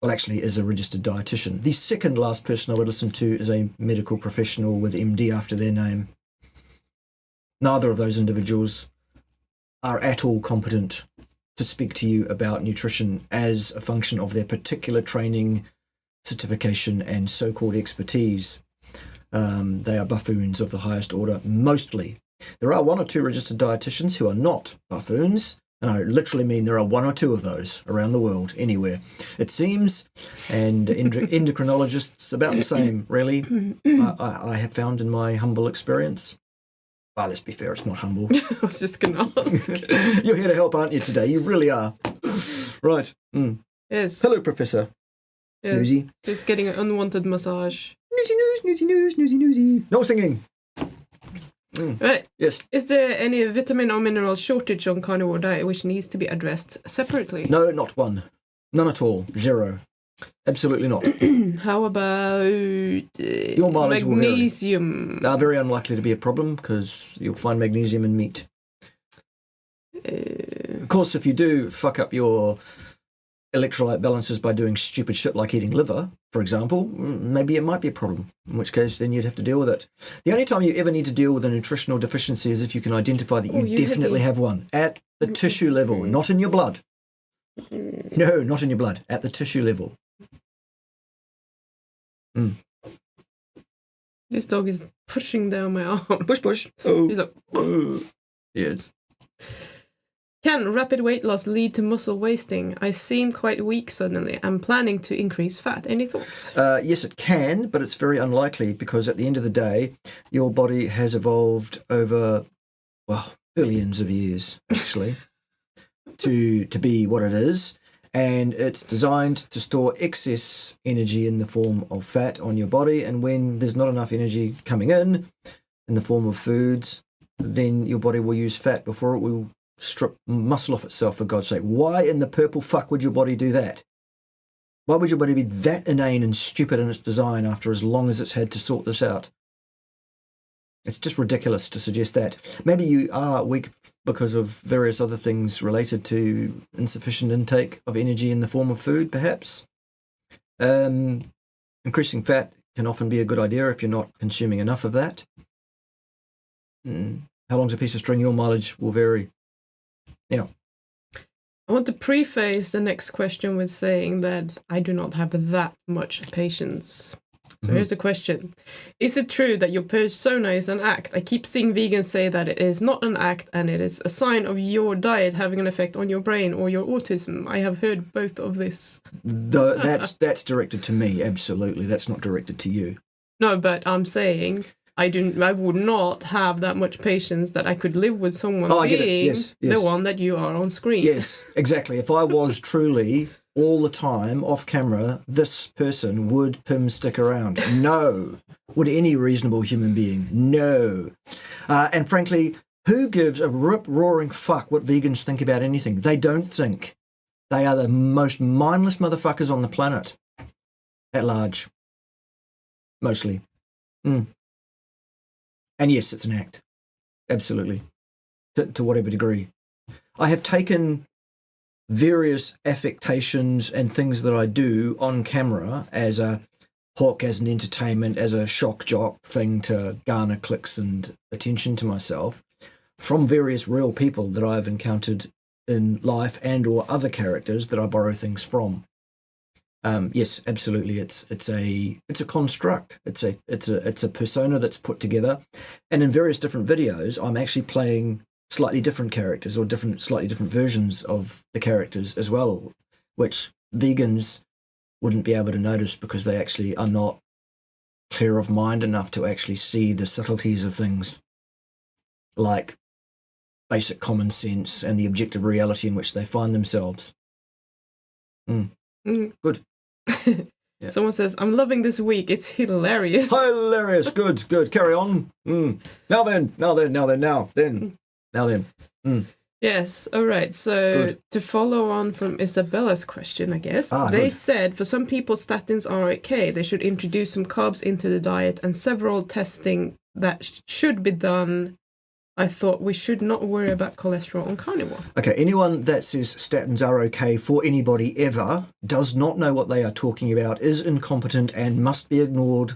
well, actually, is a registered dietitian. The second last person I would listen to is a medical professional with MD after their name. Neither of those individuals are at all competent to speak to you about nutrition as a function of their particular training, certification, and so-called expertise. They are buffoons of the highest order, mostly. There are one or two registered dietitians who are not buffoons, and I literally mean there are one or two of those around the world, anywhere, it seems, and endocrinologists about the same, really, I have found in my humble experience. Well, let's be fair, it's not humble. I was just going to ask. You're here to help, aren't you, today? You really are. Right. Mm. Yes. Hello, Professor. Yes. Snoozy. Just getting an unwanted massage. Newsy news, newsy news, newsy newsy. No singing. Right. Yes. Is there any vitamin or mineral shortage on carnivore diet which needs to be addressed separately? No, not one. None at all. Zero. Absolutely not. How about Your mileage magnesium? They are very unlikely to be a problem because you'll find magnesium in meat. Of course, if you do fuck up your electrolyte balances by doing stupid shit like eating liver, for example, maybe it might be a problem, in which case then you'd have to deal with it. The only time you ever need to deal with a nutritional deficiency is if you can identify that you definitely have one at the tissue level, not in your blood. No, not in your blood, at the tissue level. This dog is pushing down my arm. Push, push. Oh. He's like, Yes. Can rapid weight loss lead to muscle wasting? I seem quite weak suddenly. I'm planning to increase fat. Any thoughts? Yes, it can, but it's very unlikely because at the end of the day, your body has evolved over, well, billions of years, actually, to be what it is. And it's designed to store excess energy in the form of fat on your body. And when there's not enough energy coming in the form of foods, then your body will use fat before it will strip muscle off itself, for God's sake. Why in the purple fuck would your body do that? Why would your body be that inane and stupid in its design after as long as it's had to sort this out? It's just ridiculous to suggest that. Maybe you are weak because of various other things related to insufficient intake of energy in the form of food, perhaps. Increasing fat can often be a good idea if you're not consuming enough of that. How long's a piece of string? Your mileage will vary. Yeah. I want to preface the next question with saying that I do not have that much patience. So here's the question. Is it true that your persona is an act? I keep seeing vegans say that it is not an act and it is a sign of your diet having an effect on your brain or your autism. I have heard both of this. That's directed to me, absolutely. That's not directed to you. No, but I'm saying I would not have that much patience that I could live with someone being yes. the one that you are on screen. Yes, exactly. If I was truly all the time off camera, this person would Pim stick around. No. Would any reasonable human being? No. And frankly, who gives a rip-roaring fuck what vegans think about anything? They don't think. They are the most mindless motherfuckers on the planet. At large. Mostly. And yes, it's an act. Absolutely. To whatever degree. I have taken various affectations and things that I do on camera as a hawk, as an entertainment, as a shock jock thing to garner clicks and attention to myself from various real people that I've encountered in life and or other characters that I borrow things from. Yes, absolutely. It's a construct. It's a persona that's put together, and in various different videos, I'm actually playing slightly different characters or slightly different versions of the characters as well, which vegans wouldn't be able to notice because they actually are not clear of mind enough to actually see the subtleties of things like basic common sense and the objective reality in which they find themselves. Good. Yeah. Someone says, I'm loving this week. It's hilarious. Hilarious. Good. Carry on. Now then. Yes, all right. So to follow on from Isabella's question, I guess, they said for some people statins are okay. They should introduce some carbs into the diet and several testing that should be done. I thought we should not worry about cholesterol on carnivore. Okay, anyone that says statins are okay for anybody ever does not know what they are talking about, is incompetent and must be ignored.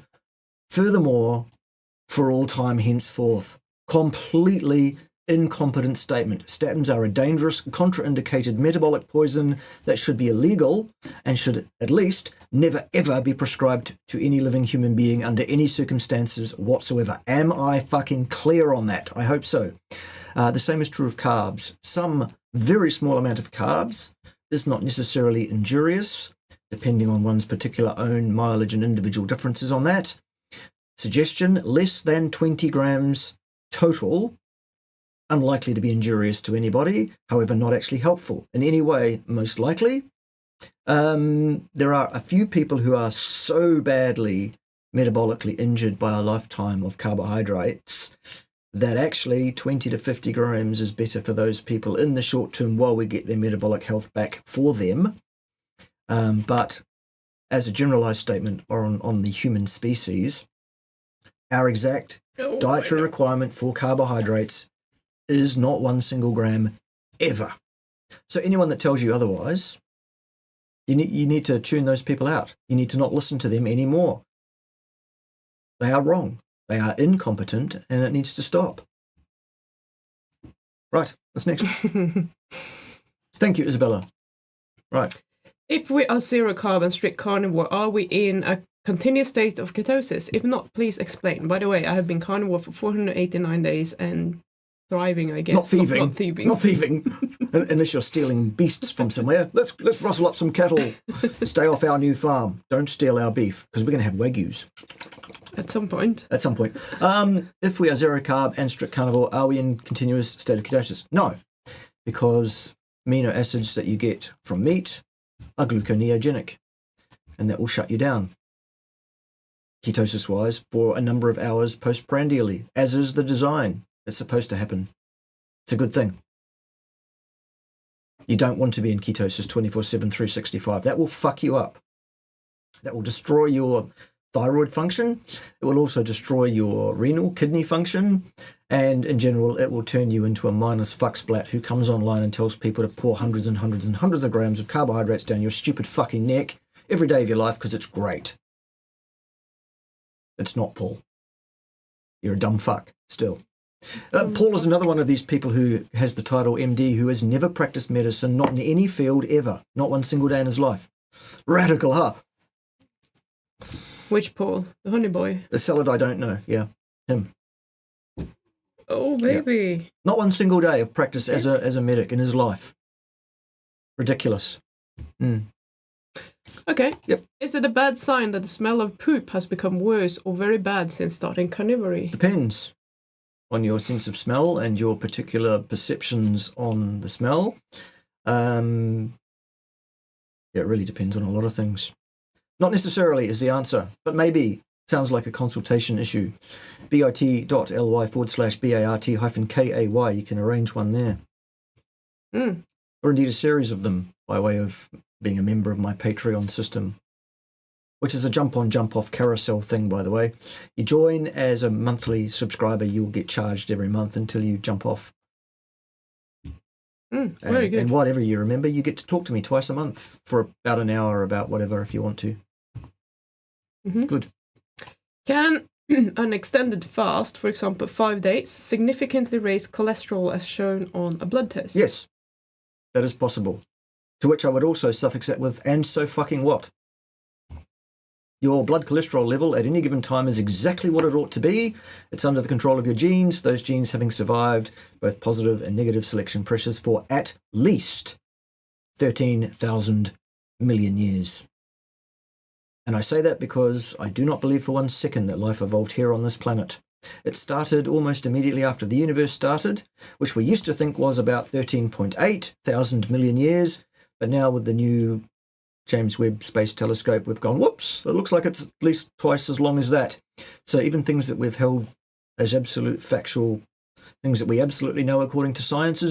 Furthermore, for all time henceforth. Completely incompetent statement. Statins are a dangerous, contraindicated metabolic poison that should be illegal and should at least never ever be prescribed to any living human being under any circumstances whatsoever. Am I fucking clear on that? I hope so. The same is true of carbs. Some very small amount of carbs is not necessarily injurious, depending on one's particular own mileage and individual differences on that. Suggestion, less than 20 grams total, unlikely to be injurious to anybody, however not actually helpful in any way, most likely. There are a few people who are so badly metabolically injured by a lifetime of carbohydrates that actually 20 to 50 grams is better for those people in the short term while we get their metabolic health back for them. But as a generalized statement on the human species, our exact dietary requirement for carbohydrates is not 1 single gram ever. So anyone that tells you otherwise, you need to tune those people out. You need to not listen to them anymore. They are wrong. They are incompetent, and it needs to stop. Right, what's next? Thank you, Isabella. Right. If we are zero carb and strict carnivore, are we in a continuous state of ketosis? If not, please explain. By the way, I have been carnivore for 489 days and thriving, I guess. Not thieving. Not thieving. Unless you're stealing beasts from somewhere. Let's rustle up some cattle. Stay off our new farm. Don't steal our beef, because we're going to have Wagyus. At some point. If we are zero carb and strict carnivore, are we in continuous state of ketosis? No, because amino acids that you get from meat are gluconeogenic, and that will shut you down, ketosis-wise, for a number of hours postprandially, as is the design. It's supposed to happen. It's a good thing. You don't want to be in ketosis 24/7, 365. That will fuck you up. That will destroy your thyroid function. It will also destroy your renal kidney function. And in general, it will turn you into a minus fuck splat who comes online and tells people to pour hundreds and hundreds and hundreds of grams of carbohydrates down your stupid fucking neck every day of your life because it's great. It's not Paul. You're a dumb fuck still. Paul is another one of these people who has the title MD who has never practiced medicine, not in any field ever, not one single day in his life. Radical, huh? Which Paul? The honey boy? The salad I don't know, yeah, him. Oh, baby. Yeah. Not one single day of practice as a medic in his life. Ridiculous. Okay. Yep. Is it a bad sign that the smell of poop has become worse or very bad since starting carnivory? Depends on your sense of smell and your particular perceptions on the smell. It really depends on a lot of things. Not necessarily is the answer, but maybe. Sounds like a consultation issue. bit.ly/BART-KAY. You can arrange one there. Or indeed a series of them by way of being a member of my Patreon system, which is a jump-on, jump-off carousel thing, by the way. You join as a monthly subscriber, you'll get charged every month until you jump off. Very good. And whatever you remember, you get to talk to me twice a month for about an hour about whatever if you want to. Good. Can an extended fast, for example 5 days, significantly raise cholesterol as shown on a blood test? Yes, that is possible. To which I would also suffix that with, and so fucking what? Your blood cholesterol level at any given time is exactly what it ought to be. It's under the control of your genes, those genes having survived both positive and negative selection pressures for at least 13,000 million years. And I say that because I do not believe for 1 second that life evolved here on this planet. It started almost immediately after the universe started, which we used to think was about 13.8 thousand million years. But now with the new James Webb Space Telescope, we've gone, whoops, it looks like it's at least twice as long as that. So even things that we've held as absolute factual, things that we absolutely know according to science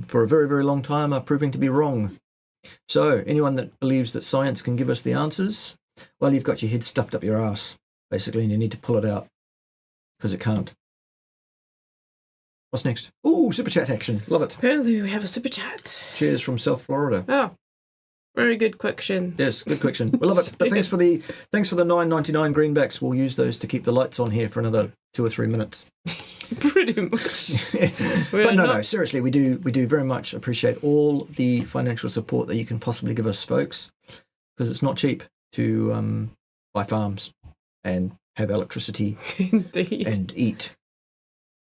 for a very, very long time are proving to be wrong. So anyone that believes that science can give us the answers, well, you've got your head stuffed up your ass, basically, and you need to pull it out because it can't. What's next? Ooh, super chat action. Love it. Apparently we have a super chat. Cheers from South Florida. Oh, very good question. Yes, good question. We love it. But thanks for the $9.99 greenbacks. We'll use those to keep the lights on here for another 2 or 3 minutes. Pretty much. But no, seriously, we do very much appreciate all the financial support that you can possibly give us, folks, because it's not cheap to buy farms and have electricity Indeed. and eat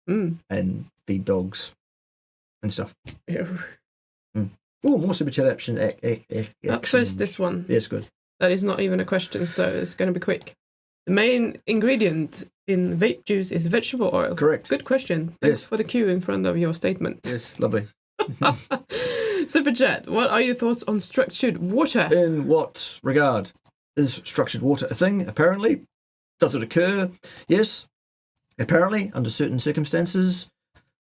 and feed dogs and stuff. Ew. Oh, more super chat action. Up first, this one. Yes, good. That is not even a question, so it's going to be quick. The main ingredient in vape juice is vegetable oil. Correct. Good question. Thanks for the cue in front of your statement. Yes, lovely. Super chat. What are your thoughts on structured water? In what regard? Is structured water a thing, apparently? Does it occur? Yes, apparently, under certain circumstances.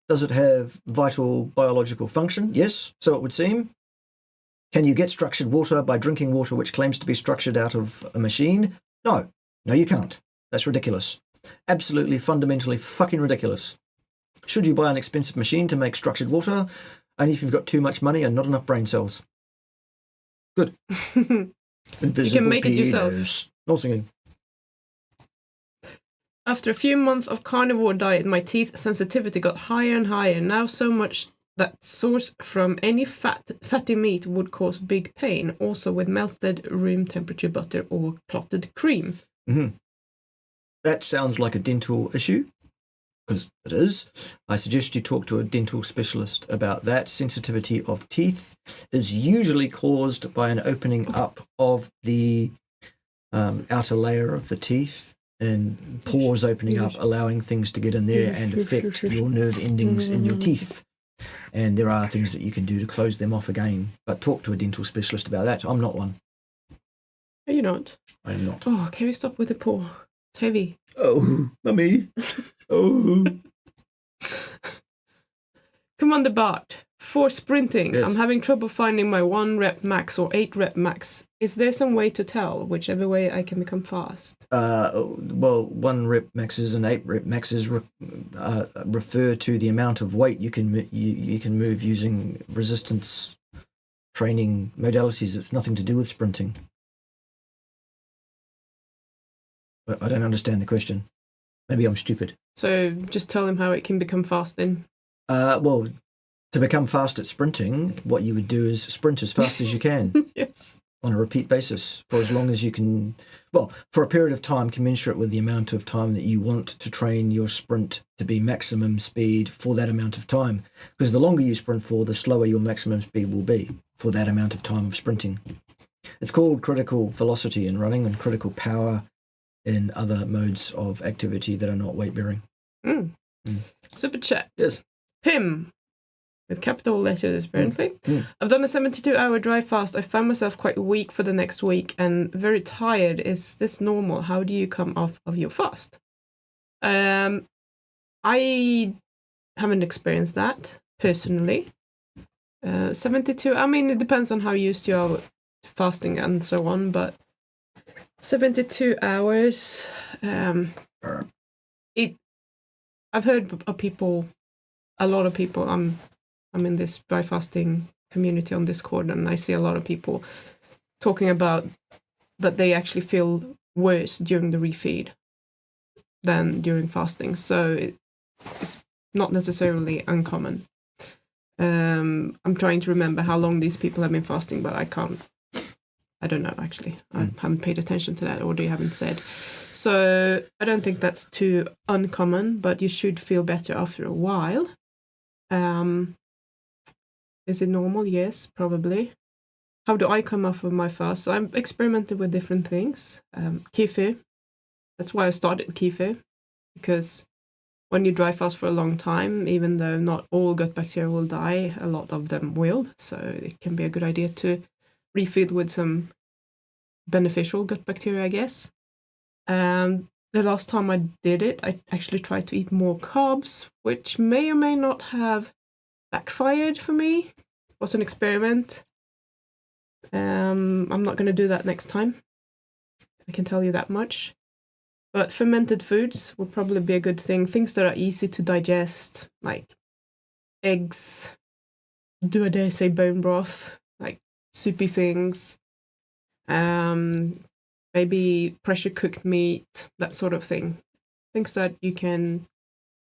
Does it have vital biological function? Yes, so it would seem. Can you get structured water by drinking water which claims to be structured out of a machine? No, you can't. That's ridiculous. Absolutely, fundamentally fucking ridiculous. Should you buy an expensive machine to make structured water? Only if you've got too much money and not enough brain cells. Good. You can make it yourself. No singing. After a few months of carnivore diet, my teeth sensitivity got higher and higher. Now so much that source from any fatty meat would cause big pain. Also with melted room temperature butter or clotted cream. Mm-hmm. That sounds like a dental issue, because it is. I suggest you talk to a dental specialist about that. Sensitivity of teeth is usually caused by an opening up of the outer layer of the teeth, and pores opening up, allowing things to get in there and affect your nerve endings in your teeth. And there are things that you can do to close them off again. But talk to a dental specialist about that. I'm not one. Are you not? I am not. Oh, can we stop with the paw? It's heavy. Oh, mummy. Oh. Commander Bart. For sprinting, Yes. I'm having trouble finding my 1 rep max or 8 rep max. Is there some way to tell whichever way I can become fast? Well, 1 rep maxes and 8 rep maxes refer to the amount of weight you can move using resistance training modalities. It's nothing to do with sprinting. But I don't understand the question. Maybe I'm stupid. So just tell him how it can become fast then. Well, to become fast at sprinting, what you would do is sprint as fast as you can. Yes. On a repeat basis for as long as you can, well, for a period of time commensurate with the amount of time that you want to train your sprint to be maximum speed for that amount of time. Because the longer you sprint for, the slower your maximum speed will be for that amount of time of sprinting. It's called critical velocity in running and critical power in other modes of activity that are not weight bearing. Super chat. Yes. Pim. With capital letters, apparently. I've done a 72-hour dry fast. I found myself quite weak for the next week and very tired. Is this normal? How do you come off of your fast? I haven't experienced that personally. 72, I mean, it depends on how used you are to fasting and so on, but 72 hours, I've heard of people, a lot of people, I'm in this dry fasting community on Discord, and I see a lot of people talking about that they actually feel worse during the refeed than during fasting. So it's not necessarily uncommon. I'm trying to remember how long these people have been fasting, but I don't know, actually. I haven't paid attention to that, or they haven't said. So I don't think that's too uncommon, but you should feel better after a while. Is it normal? Yes, probably. How do I come off of my fast? So I've experimented with different things. Kefir. That's why I started kefir. because when you dry fast for a long time, even though not all gut bacteria will die, a lot of them will. So it can be a good idea to refeed with some beneficial gut bacteria, I guess. The last time I did it, I actually tried to eat more carbs, which may or may not have backfired for me. It was an experiment. I'm not going to do that next time. I can tell you that much. But fermented foods will probably be a good thing. Things that are easy to digest, like eggs, I say bone broth, like soupy things. Maybe pressure cooked meat, that sort of thing. Things that you can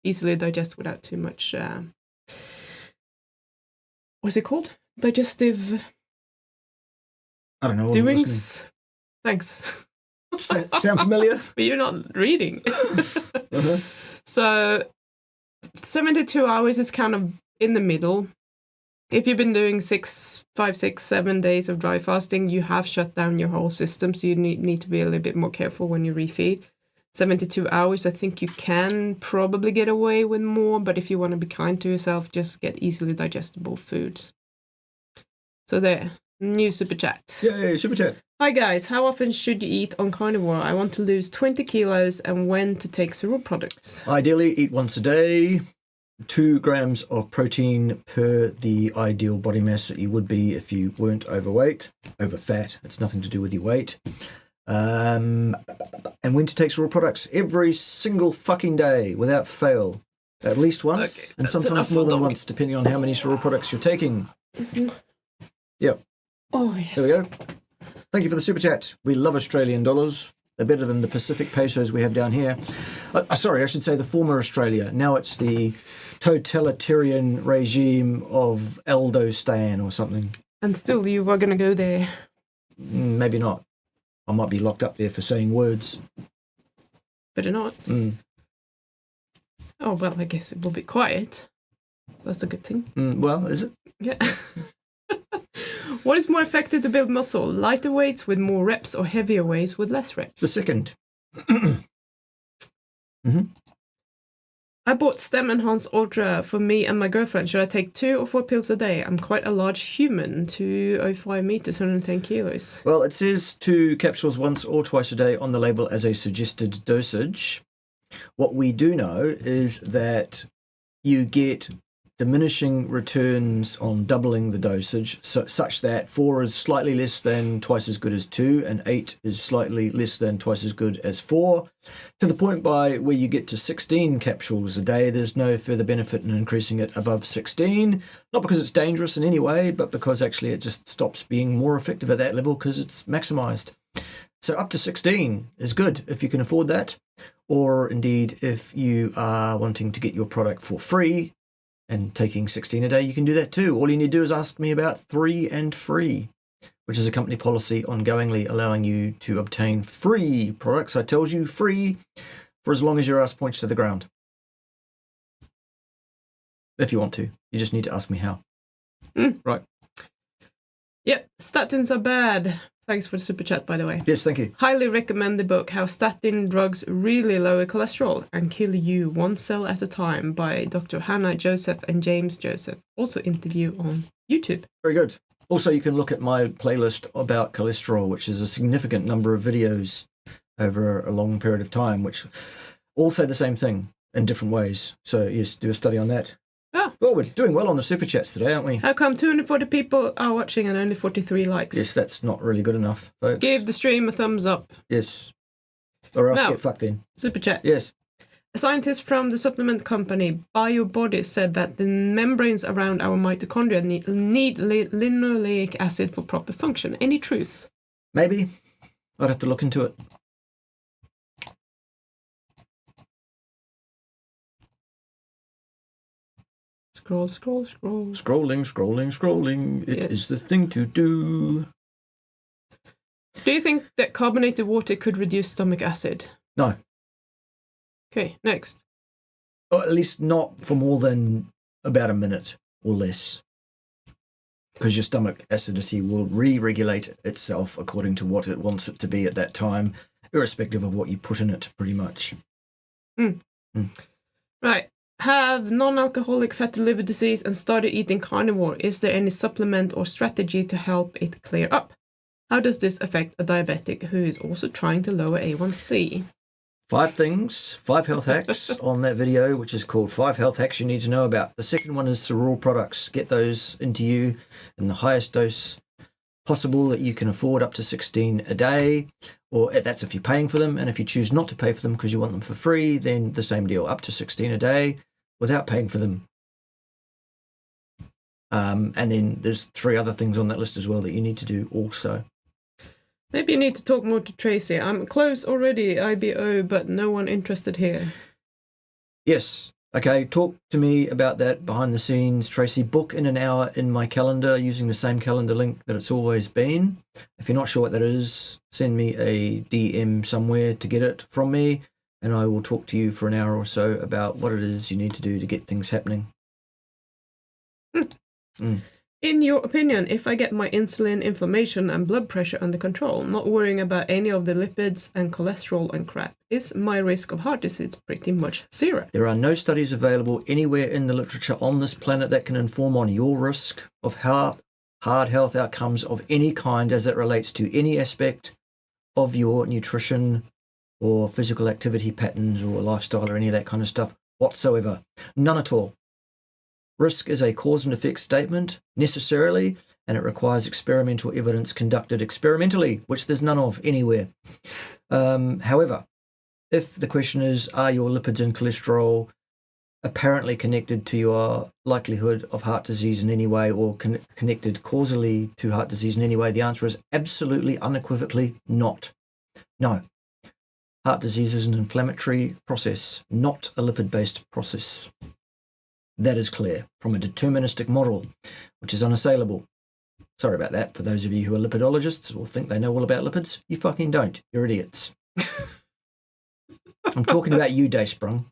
easily digest without too much. What's it called? Digestive. I don't know. Doings. Thanks. Sound familiar? But you're not reading. Uh-huh. So 72 hours is kind of in the middle. If you've been doing 5, 6, 7 days of dry fasting, you have shut down your whole system, so you need to be a little bit more careful when you refeed. 72 hours, I think you can probably get away with more, but if you want to be kind to yourself, just get easily digestible foods. So there, new super chat. Yay, super chat. Hi guys, how often should you eat on Carnivore? I want to lose 20 kilos and when to take Cerule products. Ideally, eat once a day. 2 grams of protein per the ideal body mass that you would be if you weren't overweight, over fat. It's nothing to do with your weight. And when to take Cerule products every single fucking day without fail, at least once, okay, and sometimes more than once, depending on how many Cerule products you're taking. Mm-hmm. Yep. Oh yes. There we go. Thank you for the super chat. We love Australian dollars. They're better than the Pacific pesos we have down here. Sorry, I should say the former Australia. Now it's the totalitarian regime of Eldostan or something. And still, you were going to go there. Maybe not. I might be locked up there for saying words. Better not. Oh, well, I guess it will be quiet. That's a good thing. Well, is it? Yeah. What is more effective to build muscle? Lighter weights with more reps or heavier weights with less reps? The second. I bought Stem Enhance Ultra for me and my girlfriend. Should I take 2 or 4 pills a day? I'm quite a large human, 205 meters, 110 kilos. Well, it says 2 capsules once or twice a day on the label as a suggested dosage. What we do know is that you get diminishing returns on doubling the dosage, such that 4 is slightly less than twice as good as 2, and 8 is slightly less than twice as good as 4, to the point by where you get to 16 capsules a day. There's no further benefit in increasing it above 16, not because it's dangerous in any way, but because actually it just stops being more effective at that level because it's maximized. So up to 16 is good if you can afford that, or indeed if you are wanting to get your product for free and taking 16 a day, you can do that too. All you need to do is ask me about 3 and free, which is a company policy ongoingly allowing you to obtain free products. I tells you free for as long as your ass points to the ground. If you want to. You just need to ask me how. Right. Yep, statins are bad. Thanks for the super chat, by the way. Yes, thank you. Highly recommend the book How Statin Drugs Really Lower Cholesterol and Kill You One Cell at a Time by Dr. Hannah Joseph and James Joseph. Also interview on YouTube. Very good. Also, you can look at my playlist about cholesterol, which is a significant number of videos over a long period of time, which all say the same thing in different ways. So, yes, do a study on that. Oh. Well, we're doing well on the super chats today, aren't we? How come 240 people are watching and only 43 likes? Yes, that's not really good enough, folks. Give the stream a thumbs up. Yes. Or else Now, get fucked in. Super chat. Yes. A scientist from the supplement company BioBody said that the membranes around our mitochondria need linoleic acid for proper function. Any truth? Maybe. I'd have to look into it. Scroll, scroll, scroll. Scrolling, scrolling, scrolling. It is the thing to do. Do you think that carbonated water could reduce stomach acid? No. Okay, next. Or at least not for more than about a minute or less. Because your stomach acidity will re-regulate itself according to what it wants it to be at that time, irrespective of what you put in it, pretty much. Right. Have non-alcoholic fatty liver disease and started eating carnivore. Is there any supplement or strategy to help it clear up? How does this affect a diabetic who is also trying to lower A1C? 5 things, 5 health hacks on that video, which is called 5 health hacks you need to know about. The second one is Cerule products. Get those into you in the highest dose possible that you can afford, up to 16 a day, or that's if you're paying for them. And if you choose not to pay for them because you want them for free, then the same deal, up to 16 a day without paying for them. And then there's 3 other things on that list as well that you need to do also. Maybe you need to talk more to Tracy. I'm close already, IBO, but no one interested here. Yes. Okay, talk to me about that behind the scenes, Tracy. Book in an hour in my calendar using the same calendar link that it's always been. If you're not sure what that is, send me a DM somewhere to get it from me, and I will talk to you for an hour or so about what it is you need to do to get things happening. In your opinion, if I get my insulin, inflammation and blood pressure under control, not worrying about any of the lipids and cholesterol and crap, is my risk of heart disease pretty much zero? There are no studies available anywhere in the literature on this planet that can inform on your risk of hard health outcomes of any kind as it relates to any aspect of your nutrition or physical activity patterns or lifestyle or any of that kind of stuff whatsoever. None at all. Risk is a cause and effect statement, necessarily, and it requires experimental evidence conducted experimentally, which there's none of anywhere. However, if the question is, are your lipids and cholesterol apparently connected to your likelihood of heart disease in any way, or connected causally to heart disease in any way, the answer is absolutely, unequivocally not. No. Heart disease is an inflammatory process, not a lipid-based process. That is clear from a deterministic model, which is unassailable. Sorry about that for those of you who are lipidologists or think they know all about lipids. You fucking don't. You're idiots. I'm talking about you, Dayspring,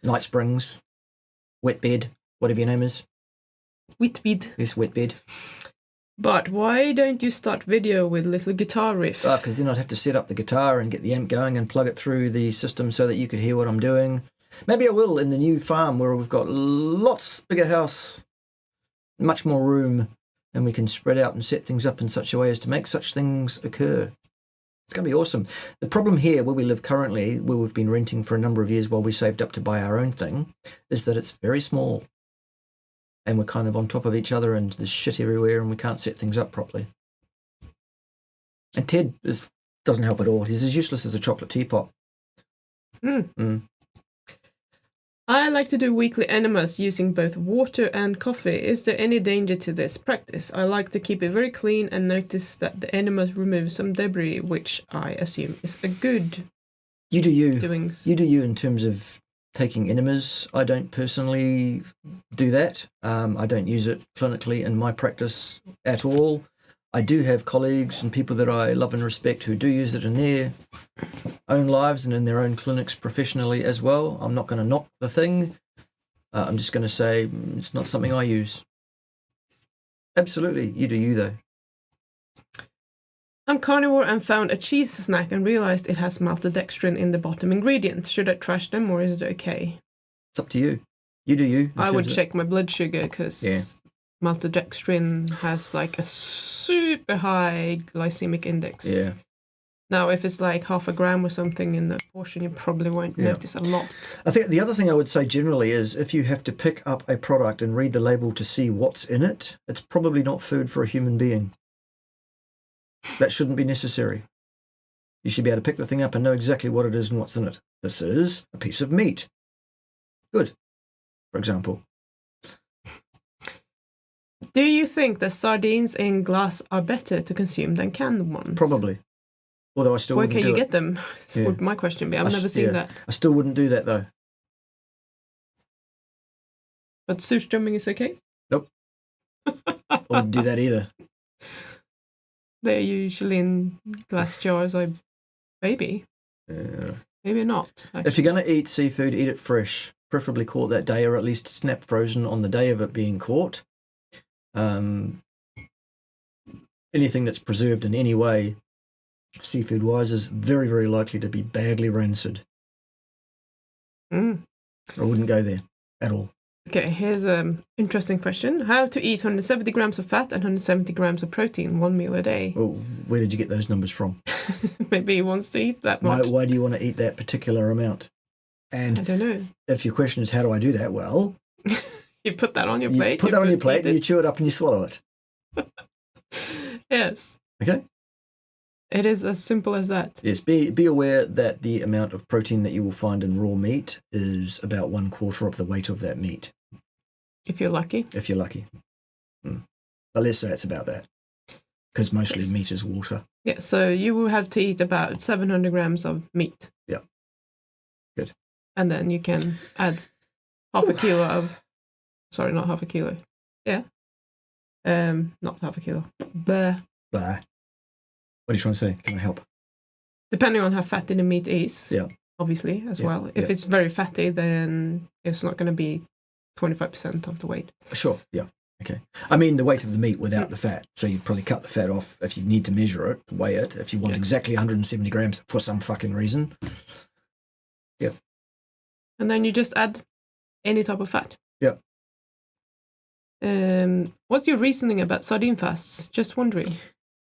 Night Springs, Wetbed, whatever your name is. Wheatbed. Yes, Wetbed. But why don't you start video with little guitar riff? Because then I'd have to set up the guitar and get the amp going and plug it through the system so that you could hear what I'm doing. Maybe I will in the new farm where we've got lots bigger house, much more room, and we can spread out and set things up in such a way as to make such things occur. It's going to be awesome. The problem here where we live currently, where we've been renting for a number of years while we saved up to buy our own thing, is that it's very small. And we're kind of on top of each other and there's shit everywhere and we can't set things up properly. And Ted doesn't help at all. He's as useless as a chocolate teapot. I like to do weekly enemas using both water and coffee. Is there any danger to this practice? I like to keep it very clean and notice that the enemas remove some debris, which I assume is a good You do you. doings. You do you in terms of taking enemas. I don't personally do that. I don't use it clinically in my practice at all. I do have colleagues and people that I love and respect who do use it in their own lives and in their own clinics professionally as well. I'm not going to knock the thing. I'm just going to say it's not something I use. Absolutely, you do you though. I'm carnivore and found a cheese snack and realized it has maltodextrin in the bottom ingredients. Should I trash them or is it okay? It's up to you. You do you. I would check my blood sugar because maltodextrin has like a super high glycemic index. Yeah. Now, if it's like half a gram or something in the portion, you probably won't notice a lot. I think the other thing I would say generally is if you have to pick up a product and read the label to see what's in it, it's probably not food for a human being. That shouldn't be necessary. You should be able to pick the thing up and know exactly what it is and what's in it. This is a piece of meat. Good, for example. Do you think that sardines in glass are better to consume than canned ones? Probably. Although I still wouldn't do it. Where can you get them? Would my question be. I've never seen that. I still wouldn't do that though. But surströmming is okay? Nope. I wouldn't do that either. They're usually in glass jars, maybe. Maybe not. Actually. If you're going to eat seafood, eat it fresh. Preferably caught that day or at least snap frozen on the day of it being caught. Anything that's preserved in any way, seafood-wise, is very, very likely to be badly rancid. Mm. I wouldn't go there at all. Okay, here's an interesting question. How to eat 170 grams of fat and 170 grams of protein 1 meal a day? Well, where did you get those numbers from? Maybe he wants to eat that much. Why do you want to eat that particular amount? And I don't know. if your question is, how do I do that? Well, you put that on your plate. You put that on your plate and you chew it up and you swallow it. Yes. Okay. It is as simple as that. Yes, be aware that the amount of protein that you will find in raw meat is about 1/4 of the weight of that meat. If you're lucky. If you're lucky. But let's say it's about that. Because mostly meat is water. Yeah, so you will have to eat about 700 grams of meat. Yeah. Good. And then you can add half a kilo of... Sorry, not half a kilo. Yeah. Not half a kilo. Blah. Blah. What are you trying to say? Can I help? Depending on how fatty the meat is, yeah, obviously, as well. If it's very fatty, then it's not going to be 25% of the weight. Sure, yeah. Okay. I mean, the weight of the meat without the fat. So you'd probably cut the fat off if you need to measure it, weigh it, if you want exactly 170 grams for some fucking reason. Yeah. And then you just add any type of fat. Yeah. What's your reasoning about sardine fasts? Just wondering.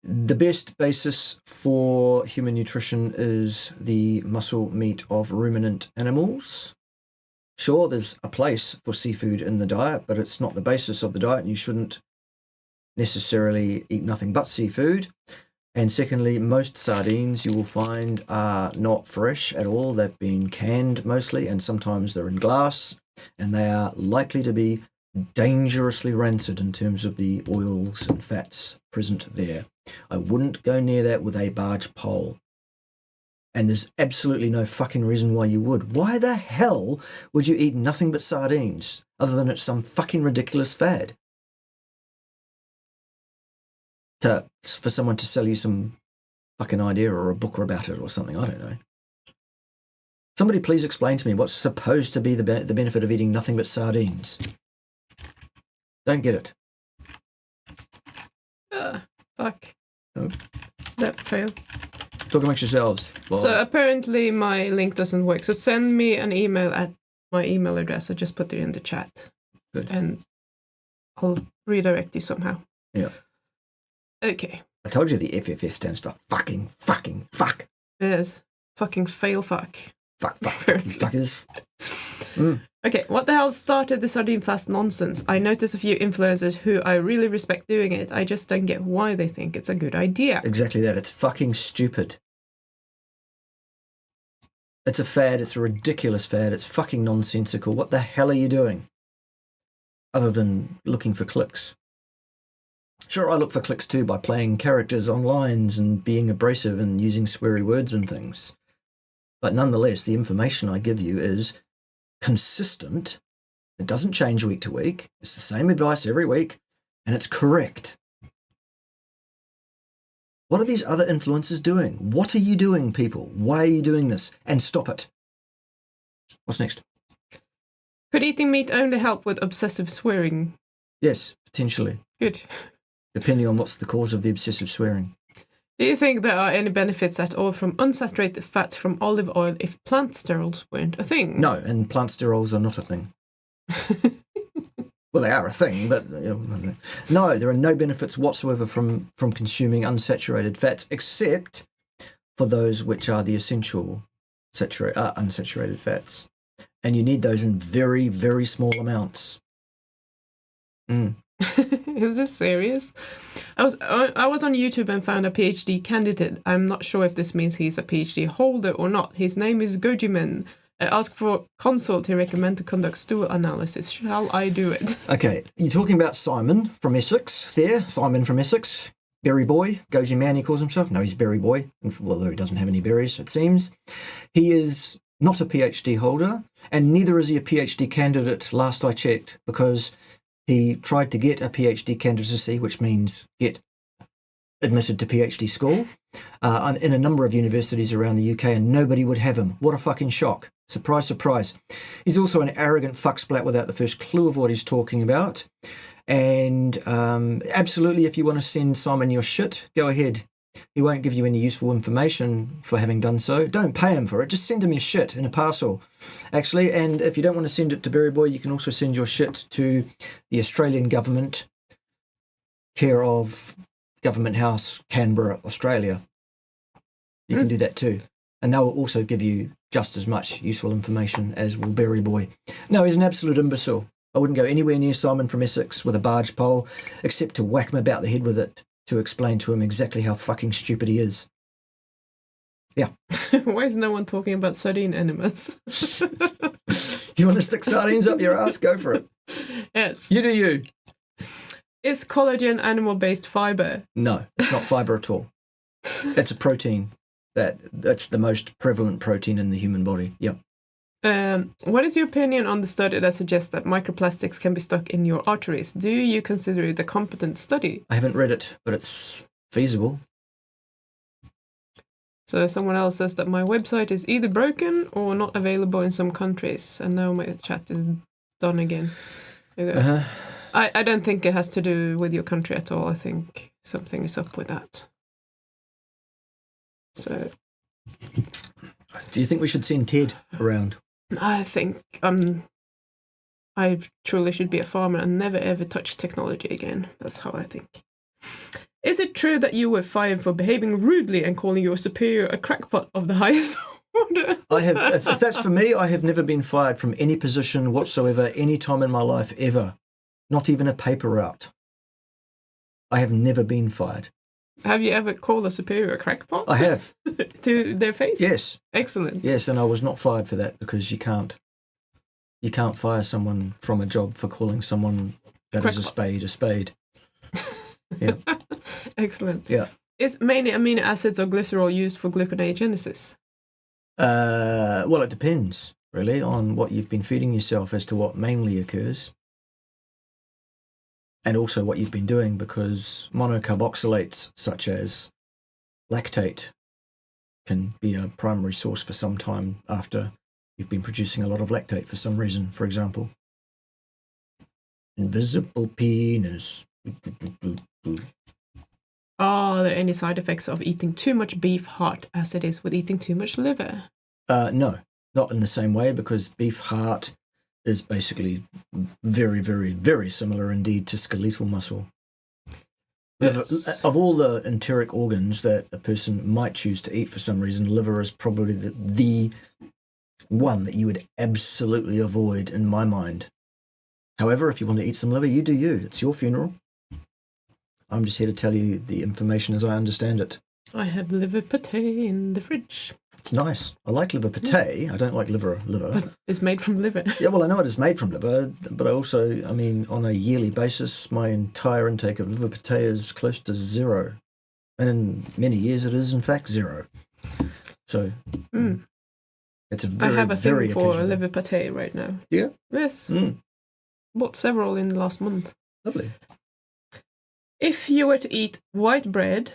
The best basis for human nutrition is the muscle meat of ruminant animals. Sure, there's a place for seafood in the diet, but it's not the basis of the diet, and you shouldn't necessarily eat nothing but seafood. And secondly, most sardines you will find are not fresh at all. They've been canned mostly, and sometimes they're in glass, and they are likely to be dangerously rancid in terms of the oils and fats present there. I wouldn't go near that with a barge pole. And there's absolutely no fucking reason why you would. Why the hell would you eat nothing but sardines, other than it's some fucking ridiculous fad? For someone to sell you some fucking idea or a book about it or something, I don't know. Somebody please explain to me what's supposed to be the benefit of eating nothing but sardines. Don't get it. Fuck. Oh. That failed. Talk amongst yourselves. Bye. So apparently my link doesn't work. So send me an email at my email address. I just put it in the chat. Good. And I'll redirect you somehow. Yeah. Okay. I told you the FFS stands for fucking fuck. It is. Fucking fail fuck. Fuck, fuckers. Okay, what the hell started the sardine fast nonsense? I notice a few influencers who I really respect doing it. I just don't get why they think it's a good idea. Exactly that. It's fucking stupid. It's a fad. It's a ridiculous fad. It's fucking nonsensical. What the hell are you doing? Other than looking for clicks. Sure, I look for clicks too by playing characters on lines and being abrasive and using sweary words and things. But nonetheless, the information I give you is consistent. It doesn't change week to week. It's the same advice every week, and it's correct. What are these other influencers doing? What are you doing, people? Why are you doing this? And stop it. What's next? Could eating meat only help with obsessive swearing? Yes, potentially. Good. Depending on what's the cause of the obsessive swearing. Do you think there are any benefits at all from unsaturated fats from olive oil if plant sterols weren't a thing? No, and plant sterols are not a thing. Well, they are a thing, but no, there are no benefits whatsoever from consuming unsaturated fats, except for those which are the essential unsaturated fats. And you need those in very, very small amounts. Is this serious? I was on YouTube and found a PhD candidate. I'm not sure if this means he's a PhD holder or not. His name is Gojiman. I asked for consult. He recommended to conduct stool analysis. Shall I do it? Okay, you're talking about Simon from Essex there. Simon from Essex. Berry boy. Goji man, he calls himself. No, he's berry boy, although he doesn't have any berries, it seems. He is not a PhD holder, and neither is he a PhD candidate, last I checked, because he tried to get a PhD candidacy, which means get admitted to PhD school, in a number of universities around the UK, and nobody would have him. What a fucking shock. Surprise, surprise. He's also an arrogant fucksplat without the first clue of what he's talking about. And absolutely, if you want to send Simon your shit, go ahead. he won't give you any useful information for having done so. Don't pay him for it. Just send him your shit in a parcel, actually. And if you don't want to send it to Berry Boy, you can also send your shit to the Australian government, care of Government House, Canberra, Australia. You can do that too. And they'll also give you just as much useful information as will Berry Boy. No, he's an absolute imbecile. I wouldn't go anywhere near Simon from Essex with a barge pole, except to whack him about the head with it to explain to him exactly how fucking stupid he is. Yeah. Why is no one talking about sardine enemas? You want to stick sardines up your ass? Go for it. Yes. You do you. Is collagen animal-based fiber? No, it's not fiber at all. It's a protein. That's the most prevalent protein in the human body. Yep. What is your opinion on the study that suggests that microplastics can be stuck in your arteries? Do you consider it a competent study? I haven't read it, but it's feasible. So someone else says that my website is either broken or not available in some countries. And now my chat is done again. There you go. Uh-huh. I don't think it has to do with your country at all. I think something is up with that. So, do you think we should send Ted around? I think I truly should be a farmer and never ever touch technology again. That's how I think. Is it true that you were fired for behaving rudely and calling your superior a crackpot of the highest order? I have. If that's for me, I have never been fired from any position whatsoever, any time in my life ever. Not even a paper route. I have never been fired. Have you ever called a superior a crackpot? I have. To their face? Yes. Excellent. Yes, and I was not fired for that because you can't fire someone from a job for calling someone that is a spade. Yeah. Excellent. Yeah. Is mainly amino acids or glycerol used for gluconeogenesis? Well, it depends, really, on what you've been feeding yourself as to what mainly occurs. And also what you've been doing, because monocarboxylates such as lactate can be a primary source for some time after you've been producing a lot of lactate for some reason, for example. Invisible penis. Are there any side effects of eating too much beef heart as it is with eating too much liver? No, not in the same way, because beef heart is basically very, very, very similar indeed to skeletal muscle. Yes. Of all the enteric organs that a person might choose to eat for some reason, liver is probably the one that you would absolutely avoid in my mind. However, if you want to eat some liver, you do you. It's your funeral. I'm just here to tell you the information as I understand it. I have liver pate in the fridge. It's nice. I like liver pate. I don't like liver. It's made from liver. Yeah, well, I know it is made from liver, but I also, on a yearly basis, my entire intake of liver pate is close to zero. And in many years, it is, in fact, zero. So, it's a very, I have a very thing for occasional. liver pate right now. Yeah? Yes. Mm. Bought several in the last month. Lovely. If you were to eat white bread,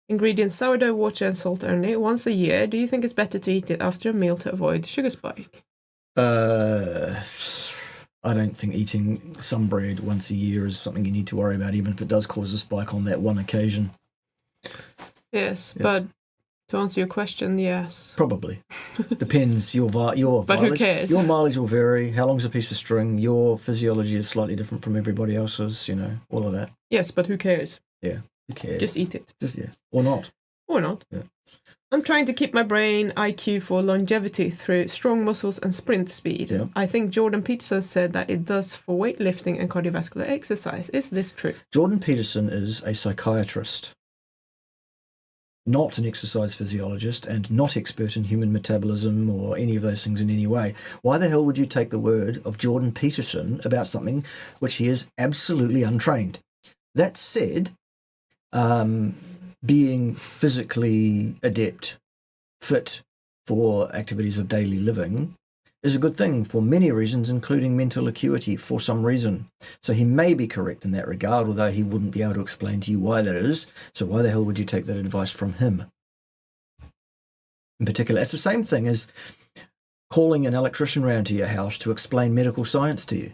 ingredients sourdough, water and salt only, once a year, do you think it's better to eat it after a meal to avoid the sugar spike? I don't think eating some bread once a year is something you need to worry about, even if it does cause a spike on that one occasion. Yes, Yeah. but to answer your question, yes. Probably. Depends. Your But mileage, who cares? Your mileage will vary. How long's a piece of string? Your physiology is slightly different from everybody else's, all of that. Yes, but who cares? Yeah. Who cares? Just eat it. Or not. Or not. Yeah. I'm trying to keep my brain IQ for longevity through strong muscles and sprint speed. Yeah. I think Jordan Peterson said that it does for weightlifting and cardiovascular exercise. Is this true? Jordan Peterson is a psychiatrist, not an exercise physiologist, and not expert in human metabolism or any of those things in any way. Why the hell would you take the word of Jordan Peterson about something which he is absolutely untrained? That said, being physically adept, fit for activities of daily living, is a good thing for many reasons, including mental acuity for some reason. So he may be correct in that regard, although he wouldn't be able to explain to you why that is. So why the hell would you take that advice from him? In particular, it's the same thing as calling an electrician round to your house to explain medical science to you,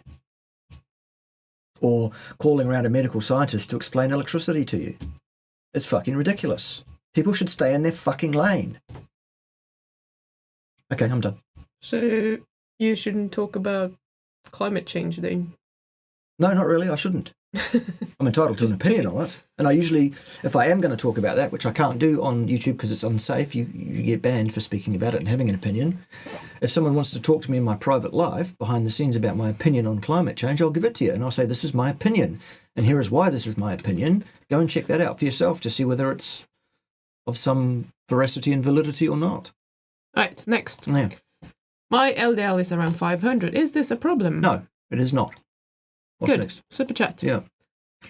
or calling around a medical scientist to explain electricity to you. It's fucking ridiculous. People should stay in their fucking lane. Okay, I'm done. So you shouldn't talk about climate change then? No, not really. I shouldn't. I'm entitled to an opinion on it. And I usually, if I am going to talk about that, which I can't do on YouTube because it's unsafe, you get banned for speaking about it and having an opinion. If someone wants to talk to me in my private life, behind the scenes, about my opinion on climate change, I'll give it to you. And I'll say, this is my opinion. And here is why this is my opinion. Go and check that out for yourself to see whether it's of some veracity and validity or not. Right, next. Yeah. My LDL is around 500. Is this a problem? No, it is not. What's Good. next? Super chat. Yeah.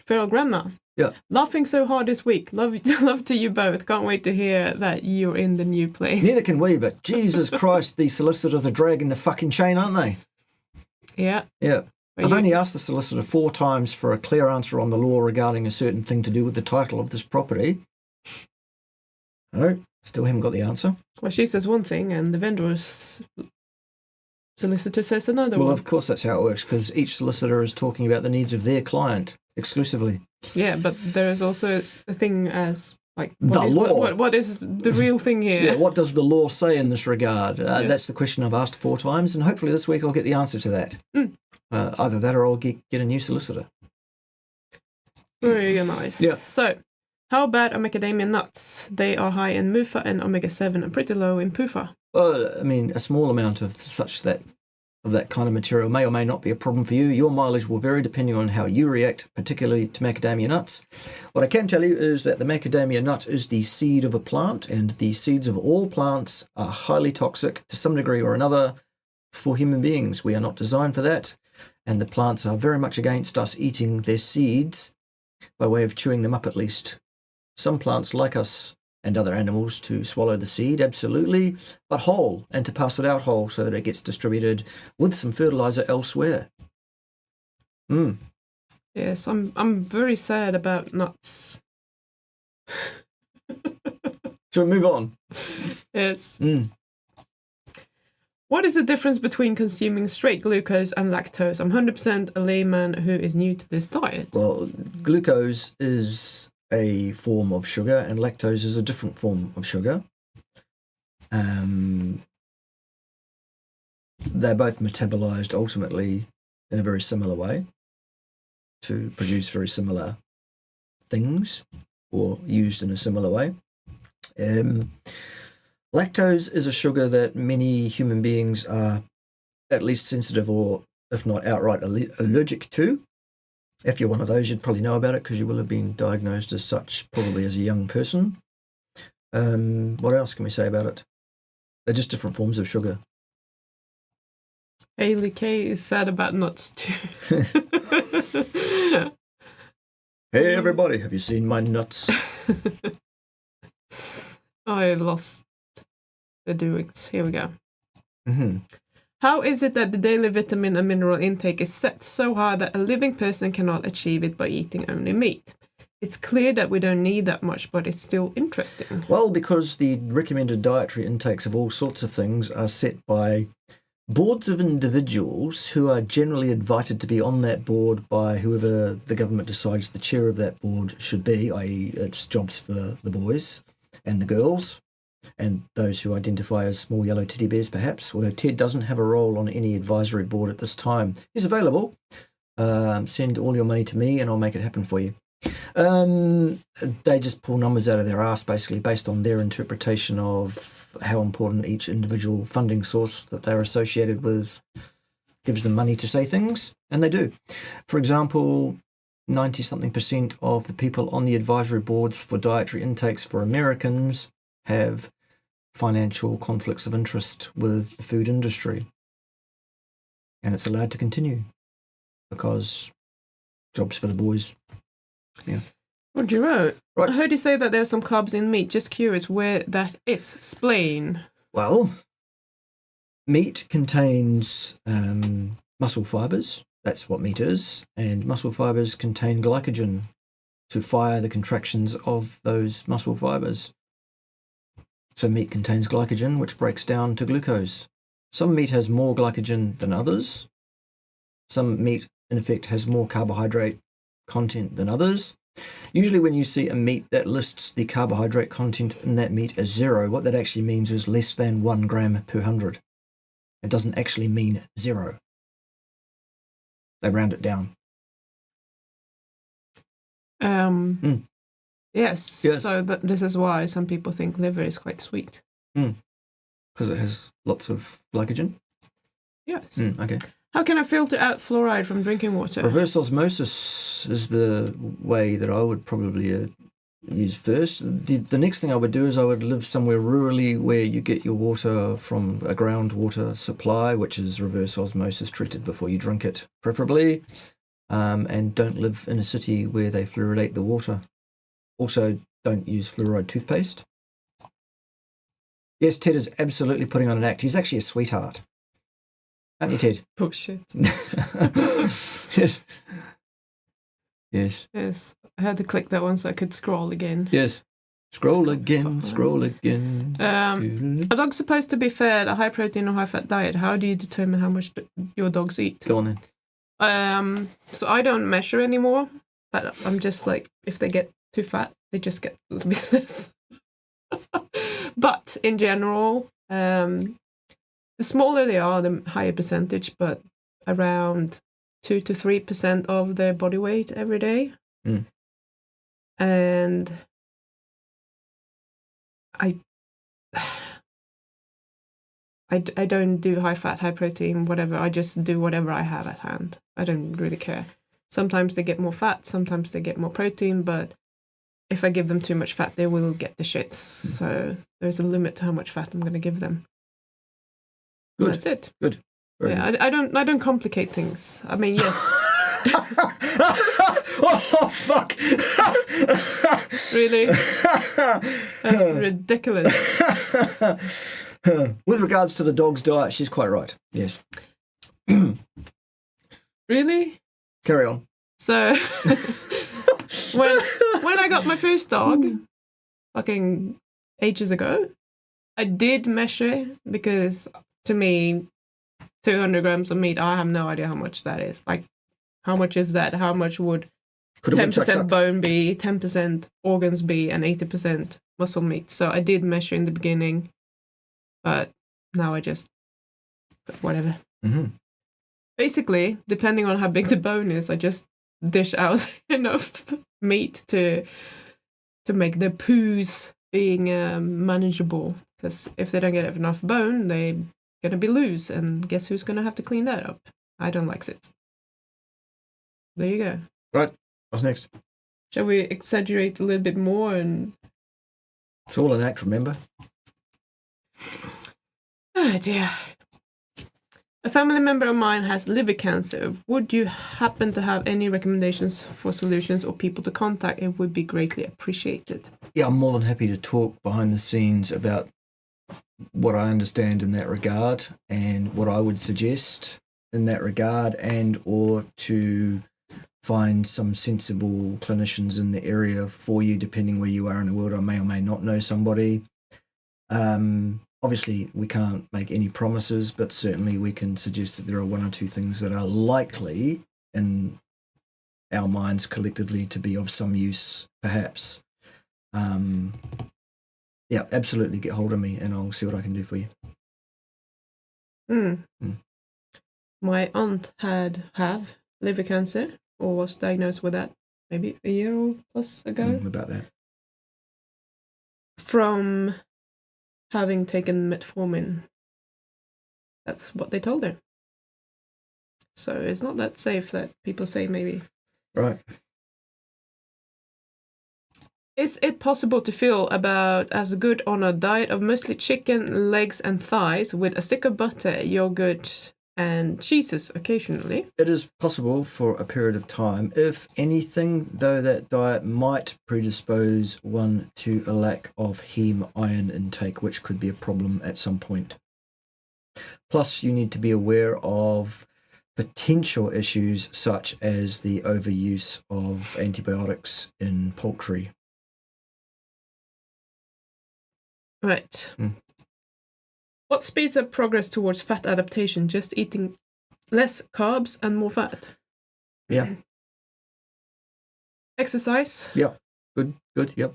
Feral Grandma. Yeah. Laughing so hard this week. Love to you both. Can't wait to hear that you're in the new place. Neither can we, but Jesus Christ, the solicitors are dragging the fucking chain, aren't they? Yeah. Yeah. I've only asked the solicitor 4 times for a clear answer on the law regarding a certain thing to do with the title of this property. No, still haven't got the answer. Well, she says one thing and the vendor's solicitor says another Well, one. of course that's how it works, because each solicitor is talking about the needs of their client exclusively. Yeah, but there is also a thing as, like, The law. What is the real thing here? Yeah, what does the law say in this regard? Yes. That's the question I've asked 4 times, and hopefully this week I'll get the answer to that. Either that or I'll get a new solicitor. Very nice. Yeah. So, how bad are macadamia nuts? They are high in MUFA and omega-7 and pretty low in PUFA. Well, I mean, a small amount of that kind of material may or may not be a problem for you. Your mileage will vary depending on how you react, particularly to macadamia nuts. What I can tell you is that the macadamia nut is the seed of a plant, and the seeds of all plants are highly toxic to some degree or another for human beings. We are not designed for that, and the plants are very much against us eating their seeds by way of chewing them up at least. Some plants like us and other animals to swallow the seed, absolutely, but whole, and to pass it out whole so that it gets distributed with some fertilizer elsewhere. Yes, I'm very sad about nuts. Shall we move on? Yes. What is the difference between consuming straight glucose and lactose? I'm 100% a layman who is new to this diet. Well, glucose is a form of sugar and lactose is a different form of sugar. They're both metabolized ultimately in a very similar way to produce very similar things, or used in a similar way. Lactose is a sugar that many human beings are at least sensitive, or if not outright allergic to. If you're one of those, you'd probably know about it because you will have been diagnosed as such probably as a young person. What else can we say about it? They're just different forms of sugar. Haley K is sad about nuts too. Hey everybody, have you seen my nuts? I lost the doings. Here we go. Mm-hmm. How is it that the daily vitamin and mineral intake is set so high that a living person cannot achieve it by eating only meat? It's clear that we don't need that much, but it's still interesting. Well, because the recommended dietary intakes of all sorts of things are set by boards of individuals who are generally invited to be on that board by whoever the government decides the chair of that board should be, i.e. it's jobs for the boys and the girls, and those who identify as small yellow teddy bears, perhaps, although Ted doesn't have a role on any advisory board at this time. He's available. Send all your money to me and I'll make it happen for you. They just pull numbers out of their ass, basically, based on their interpretation of how important each individual funding source that they're associated with gives them money to say things, and they do. For example, 90-something% of the people on the advisory boards for dietary intakes for Americans have financial conflicts of interest with the food industry. And it's allowed to continue because jobs for the boys. Yeah. What you wrote? Right. I heard you say that there's some carbs in meat. Just curious where that is. Explain. Well, meat contains muscle fibers. That's what meat is. And muscle fibers contain glycogen to fire the contractions of those muscle fibers. So meat contains glycogen, which breaks down to glucose. Some meat has more glycogen than others. Some meat, in effect, has more carbohydrate content than others. Usually when you see a meat that lists the carbohydrate content in that meat as 0, what that actually means is less than 1 gram per 100. It doesn't actually mean 0. They round it down. Yes. Yes. So this is why some people think liver is quite sweet. Because it has lots of glycogen? Yes. Okay. How can I filter out fluoride from drinking water? Reverse osmosis is the way that I would probably use first. The next thing I would do is I would live somewhere rurally where you get your water from a groundwater supply, which is reverse osmosis treated before you drink it, preferably. And don't live in a city where they fluoridate the water. Also, don't use fluoride toothpaste. Yes, Ted is absolutely putting on an act. He's actually a sweetheart. Aren't you, Ted? Bullshit. Yes. Yes. Yes. I had to click that one so I could scroll again. Yes. Scroll again, scroll again. A dog's supposed to be fed a high protein or high fat diet. How do you determine how much your dogs eat? Go on then. So I don't measure anymore, but I'm just like, if they get too fat, they just get a little bit less. But in general, the smaller they are, the higher percentage, but around 2 to 3% of their body weight every day. And I don't do high fat, high protein, whatever. I just do whatever I have at hand. I don't really care. Sometimes they get more fat, sometimes they get more protein, but if I give them too much fat, they will get the shits. So there's a limit to how much fat I'm going to give them. Good. That's it. Good. Very good. I don't complicate things. I mean, yes. Oh, fuck. Really? That's ridiculous. With regards to the dog's diet, she's quite right. Yes. Really? Carry on. So when I got my first dog, fucking ages ago, I did measure because to me, 200 grams of meat, I have no idea how much that is. Like, how much is that? How much would 10% bone be, 10% organs be, and 80% muscle meat? So I did measure in the beginning, but now I just, whatever. Basically, depending on how big the bone is, I just dish out enough meat to make the poos being manageable. Because if they don't get enough bone, they're going to be loose. And guess who's going to have to clean that up? I don't like it. There you go. Right. What's next? Shall we exaggerate a little bit more? And it's all an act, remember? Oh, dear. A family member of mine has liver cancer. Would you happen to have any recommendations for solutions or people to contact? It would be greatly appreciated. Yeah, I'm more than happy to talk behind the scenes about what I understand in that regard and what I would suggest in that regard, and or to find some sensible clinicians in the area for you, depending where you are in the world. I may or may not know somebody. Obviously, we can't make any promises, but certainly we can suggest that there are one or two things that are likely in our minds collectively to be of some use, perhaps. Yeah, absolutely get hold of me and I'll see what I can do for you. My aunt have liver cancer, or was diagnosed with that maybe a year or plus ago. About that. From having taken metformin. That's what they told her. So it's not that safe that people say maybe. Right. Is it possible to feel about as good on a diet of mostly chicken, legs and thighs with a stick of butter, yogurt and cheeses occasionally? It is possible for a period of time. If anything, though, that diet might predispose one to a lack of heme iron intake, which could be a problem at some point. Plus, you need to be aware of potential issues such as the overuse of antibiotics in poultry. Right. What speeds up progress towards fat adaptation? Just eating less carbs and more fat? Yeah. Exercise. Yep. Good. Yep.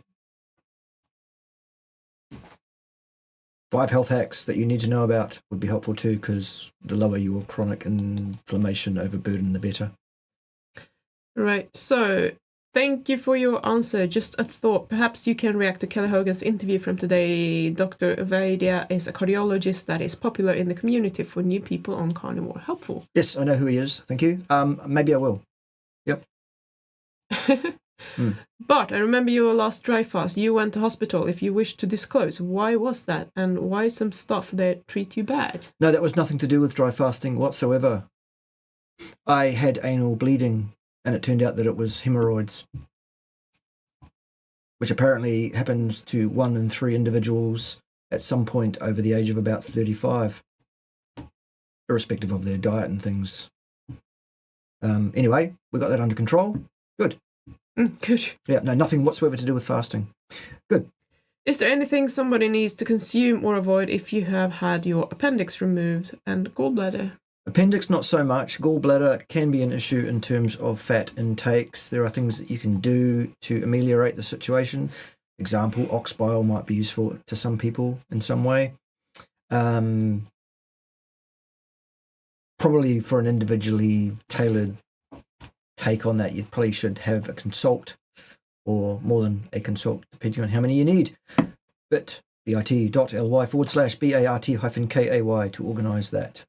5 health hacks that you need to know about would be helpful too, because the lower your chronic inflammation overburden, the better. Right. So, thank you for your answer. Just a thought. Perhaps you can react to Kelly Hogan's interview from today. Dr. Vaidya is a cardiologist that is popular in the community for new people on carnivore. Helpful. Yes, I know who he is. Thank you. Maybe I will. Yep. But I remember your last dry fast. You went to hospital. If you wish to disclose, why was that? And why some stuff that treat you bad? No, that was nothing to do with dry fasting whatsoever. I had anal bleeding, and it turned out that it was hemorrhoids, which apparently happens to 1 in 3 individuals at some point over the age of about 35, irrespective of their diet and things. Anyway, we got that under control. Good. Good. Yeah, no, nothing whatsoever to do with fasting. Good. Is there anything somebody needs to consume or avoid if you have had your appendix removed and gallbladder? Appendix, not so much. Gallbladder can be an issue in terms of fat intakes. There are things that you can do to ameliorate the situation. Example, ox bile might be useful to some people in some way. Probably for an individually tailored take on that, you probably should have a consult, or more than a consult, depending on how many you need. But bit.ly/BART-KAY to organise that.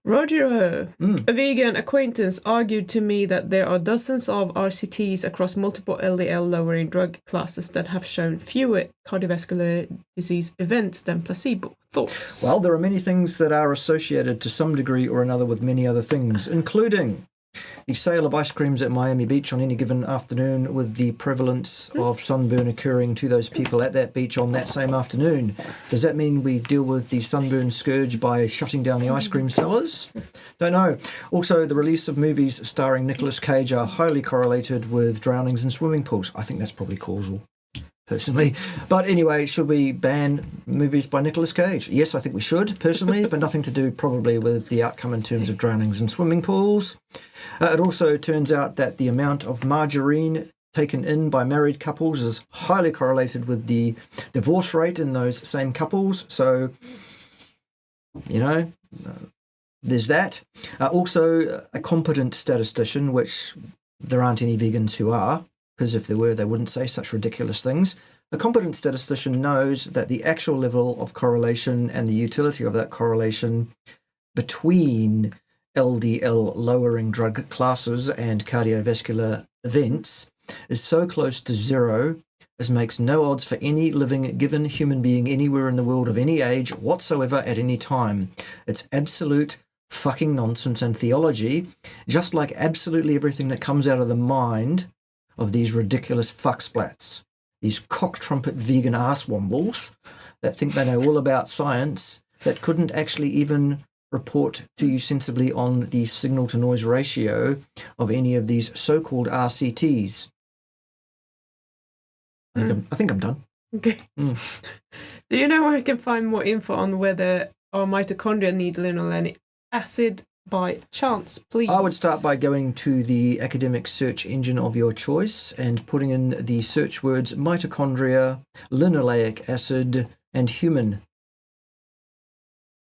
Roger, a vegan acquaintance argued to me that there are dozens of RCTs across multiple LDL-lowering drug classes that have shown fewer cardiovascular disease events than placebo. Thoughts? Well, there are many things that are associated to some degree or another with many other things, including the sale of ice creams at Miami Beach on any given afternoon, with the prevalence of sunburn occurring to those people at that beach on that same afternoon. Does that mean we deal with the sunburn scourge by shutting down the ice cream sellers? Don't know. Also, the release of movies starring Nicolas Cage are highly correlated with drownings in swimming pools. I think that's probably causal, personally. But anyway, should we ban movies by Nicolas Cage? Yes, I think we should, personally, but nothing to do probably with the outcome in terms of drownings in swimming pools. It also turns out that the amount of margarine taken in by married couples is highly correlated with the divorce rate in those same couples. So, there's that. Also, a competent statistician, which there aren't any vegans who are, because if there were, they wouldn't say such ridiculous things. A competent statistician knows that the actual level of correlation and the utility of that correlation between LDL lowering drug classes and cardiovascular events is so close to zero as makes no odds for any living given human being anywhere in the world of any age whatsoever at any time. It's absolute fucking nonsense and theology, just like absolutely everything that comes out of the mind of these ridiculous fucksplats, these cock trumpet vegan arsewombles that think they know all about science, that couldn't actually even report to you sensibly on the signal-to-noise ratio of any of these so-called RCTs. I think I'm done. Okay. Do you know where I can find more info on whether our mitochondria need linoleic acid by chance, please? I would start by going to the academic search engine of your choice and putting in the search words mitochondria, linoleic acid, and human,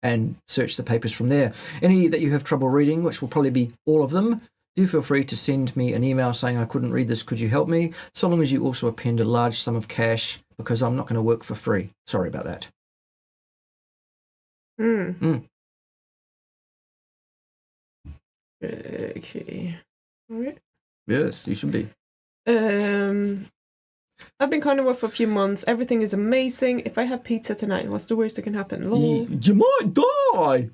and search the papers from there. Any that you have trouble reading, which will probably be all of them, do feel free to send me an email saying I couldn't read this, could you help me? So long as you also append a large sum of cash, because I'm not going to work for free. Sorry about that. Okay. All right. Yes, you should be. I've been carnivore for a few months. Everything is amazing. If I have pizza tonight, what's the worst that can happen? Lol. You might die.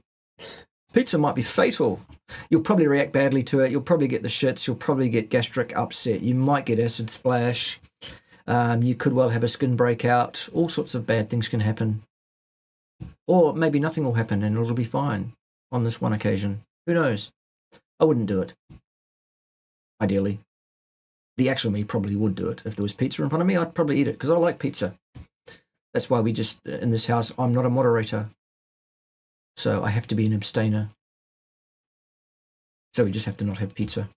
Pizza might be fatal. You'll probably react badly to it. You'll probably get the shits. You'll probably get gastric upset. You might get acid splash. You could well have a skin breakout. All sorts of bad things can happen. Or maybe nothing will happen and it'll be fine on this one occasion. Who knows? I wouldn't do it. Ideally. The actual me probably would do it. If there was pizza in front of me, I'd probably eat it because I like pizza. That's why we just, in this house, I'm not a moderator. So I have to be an abstainer. So we just have to not have pizza.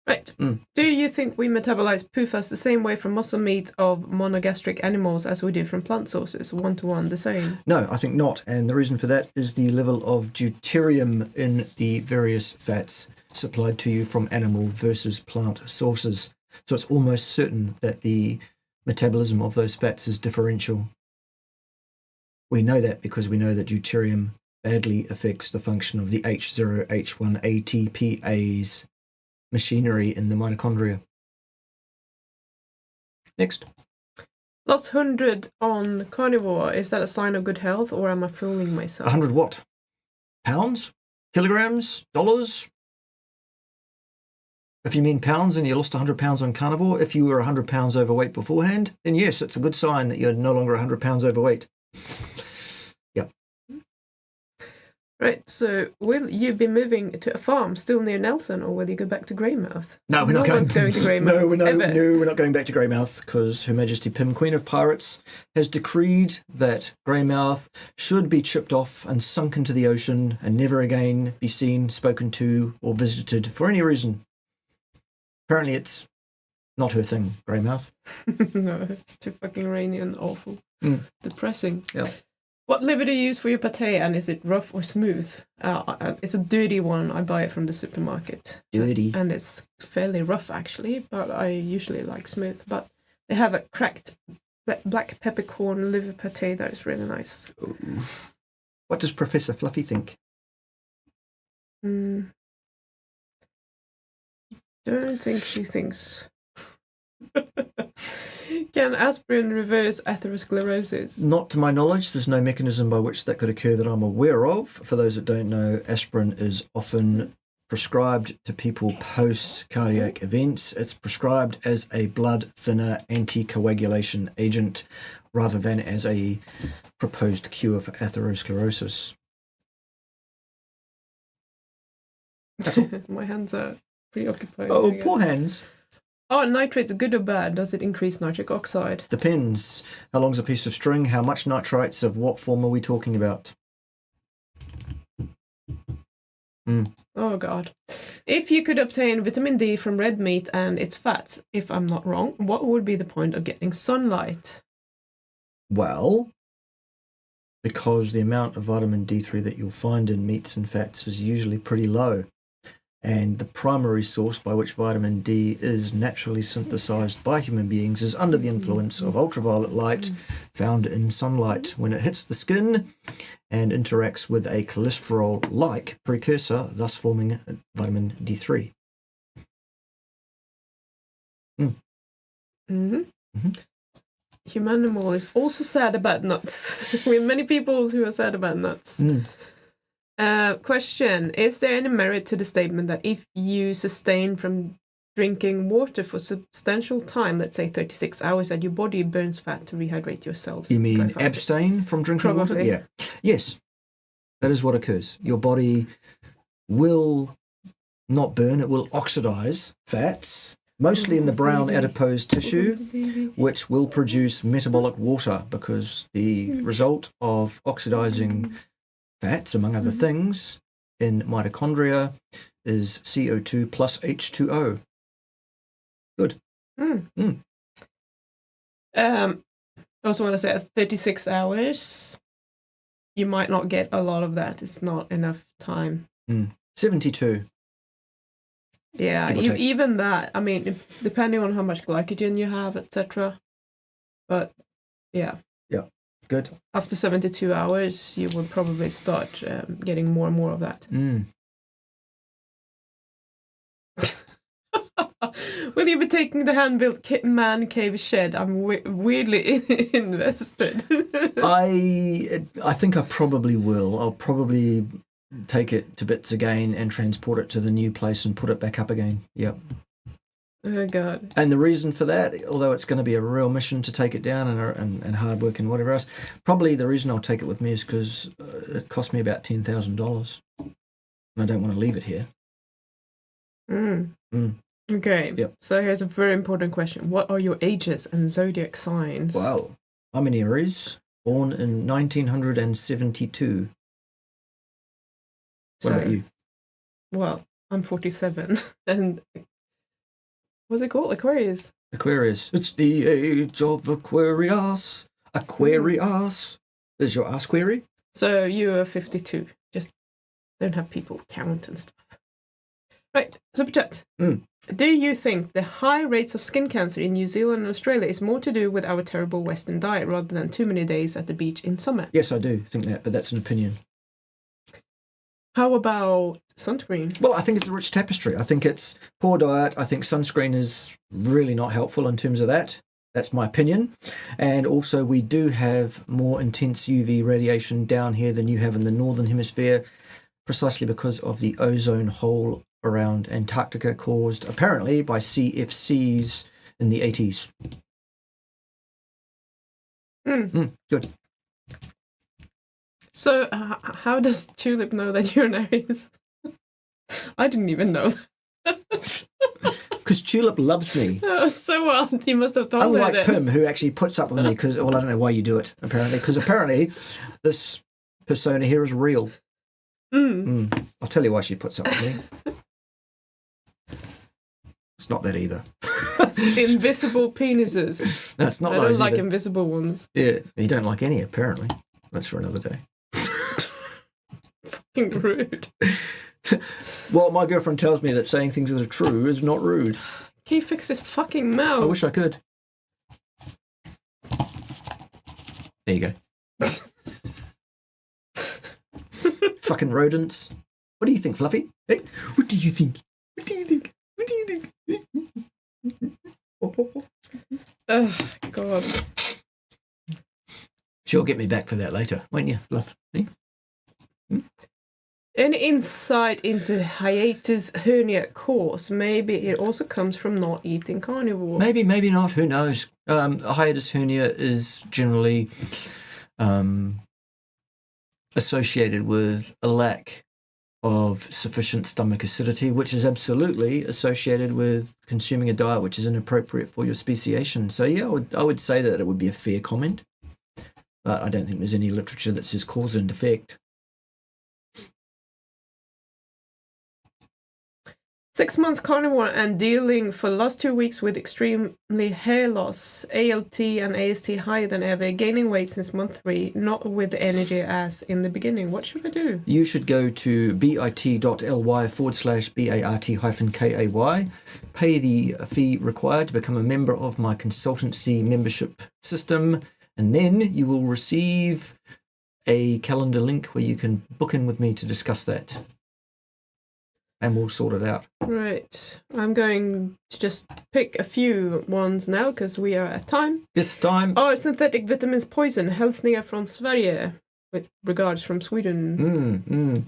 Right. Do you think we metabolize PUFAs the same way from muscle meat of monogastric animals as we do from plant sources, 1-to-1 the same? No, I think not. And the reason for that is the level of deuterium in the various fats supplied to you from animal versus plant sources. So it's almost certain that the metabolism of those fats is differential. We know that because we know that deuterium badly affects the function of the H0, H1 ATPase machinery in the mitochondria. Next. Lost 100 on carnivore. Is that a sign of good health, or am I fooling myself? 100 what? Pounds? Kilograms? Dollars? If you mean pounds and you lost 100 pounds on carnivore, if you were 100 pounds overweight beforehand, then yes, it's a good sign that you're no longer 100 pounds overweight. Yep. Right, so will you be moving to a farm still near Nelson, or will you go back to Greymouth? No, we're not one's going to Greymouth. No, we're not going back to Greymouth because Her Majesty Pym, Queen of Pirates, has decreed that Greymouth should be chipped off and sunk into the ocean and never again be seen, spoken to, or visited for any reason. Apparently it's not her thing, Greymouth. No, it's too fucking rainy and awful. Depressing. Yeah. What liver do you use for your pate, and is it rough or smooth? It's a dirty one. I buy it from the supermarket. Dirty. And it's fairly rough, actually, but I usually like smooth. But they have a cracked black peppercorn liver pate that is really nice. Ooh. What does Professor Fluffy think? Don't think she thinks. Can aspirin reverse atherosclerosis? Not to my knowledge. There's no mechanism by which that could occur that I'm aware of. For those that don't know, aspirin is often prescribed to people post-cardiac events. It's prescribed as a blood thinner anticoagulation agent rather than as a proposed cure for atherosclerosis. That's all. My hands are preoccupied. Oh, poor hands. Oh, nitrates, good or bad? Does it increase nitric oxide? Depends. How long's a piece of string? How much nitrites? Of what form are we talking about? Oh, God. If you could obtain vitamin D from red meat and its fats, if I'm not wrong, what would be the point of getting sunlight? Well, because the amount of vitamin D3 that you'll find in meats and fats is usually pretty low. And the primary source by which vitamin D is naturally synthesized by human beings is under the influence of ultraviolet light found in sunlight. When it hits the skin and interacts with a cholesterol-like precursor, thus forming vitamin D3. Humanimal is also sad about nuts. We have many people who are sad about nuts. Question, is there any merit to the statement that if you sustain from drinking water for substantial time, let's say 36 hours, that your body burns fat to rehydrate your cells? You mean abstain from drinking water? Yeah. Yes, that is what occurs. Your body will not burn, it will oxidize fats, mostly in the brown adipose tissue, which will produce metabolic water because the result of oxidizing fats, among other things, in mitochondria is CO2 plus H2O. Good. I also want to say at 36 hours, you might not get a lot of that. It's not enough time. 72. Yeah, even that, I mean, depending on how much glycogen you have, etc. But, yeah. Yeah, good. After 72 hours, you will probably start getting more and more of that. Will you be taking the hand-built man cave shed? I'm weirdly invested. I think I probably will. I'll probably take it to bits again and transport it to the new place and put it back up again. Yep. Oh, God. And the reason for that, although it's going to be a real mission to take it down and hard work and whatever else, probably the reason I'll take it with me is because it cost me about $10,000. And I don't want to leave it here. Okay, Yep. So here's a very important question. What are your ages and zodiac signs? Well, I'm an Aries, born in 1972. What about you? Well, I'm 47, and What's it called? Aquarius. Aquarius. It's the age of Aquarius. Aquarius. Is your ass query? So you are 52. Just don't have people count and stuff. Right, Super Chat. Do you think the high rates of skin cancer in New Zealand and Australia is more to do with our terrible Western diet rather than too many days at the beach in summer? Yes, I do think that, but that's an opinion. How about sunscreen? Well, I think it's a rich tapestry. I think it's poor diet. I think sunscreen is really not helpful in terms of that. That's my opinion. And also we do have more intense UV radiation down here than you have in the Northern Hemisphere, precisely because of the ozone hole around Antarctica caused apparently by CFCs in the 80s. Good. So how does Tulip know that you're an Aries? I didn't even know that. Because Tulip loves me. Oh, so well. You must have told her Unlike that. Pim, who actually puts up with me because, well, I don't know why you do it, apparently. Because apparently this persona here is real. I'll tell you why she puts up with me. It's not that either. Invisible penises. No, it's not I those don't like either. invisible ones. Yeah, you don't like any, apparently. That's for another day. Fucking rude. Well, my girlfriend tells me that saying things that are true is not rude. Can you fix this fucking mouse? I wish I could. There you go. Fucking rodents. What do you think, Fluffy? Hey, what do you think? What do you think? What do you think? Oh, God. She'll get me back for that later, won't you, Fluff? Eh? Any insight into hiatus hernia cause? Maybe it also comes from not eating carnivore. Maybe, maybe not. Who knows? A hiatus hernia is generally associated with a lack of sufficient stomach acidity, which is absolutely associated with consuming a diet which is inappropriate for your speciation. So yeah, I would say that it would be a fair comment, but I don't think there's any literature that says cause and effect. 6 months carnivore and dealing for the last 2 weeks with extremely hair loss, ALT and AST higher than ever, gaining weight since month 3, not with the energy as in the beginning. What should I do? You should go to bit.ly/BART-KAY, pay the fee required to become a member of my consultancy membership system, and then you will receive a calendar link where you can book in with me to discuss that. And we'll sort it out. Right. I'm going to just pick a few ones now because we are at time. This time... Oh, synthetic vitamins poison. Hälsningar från Sverige. With regards from Sweden.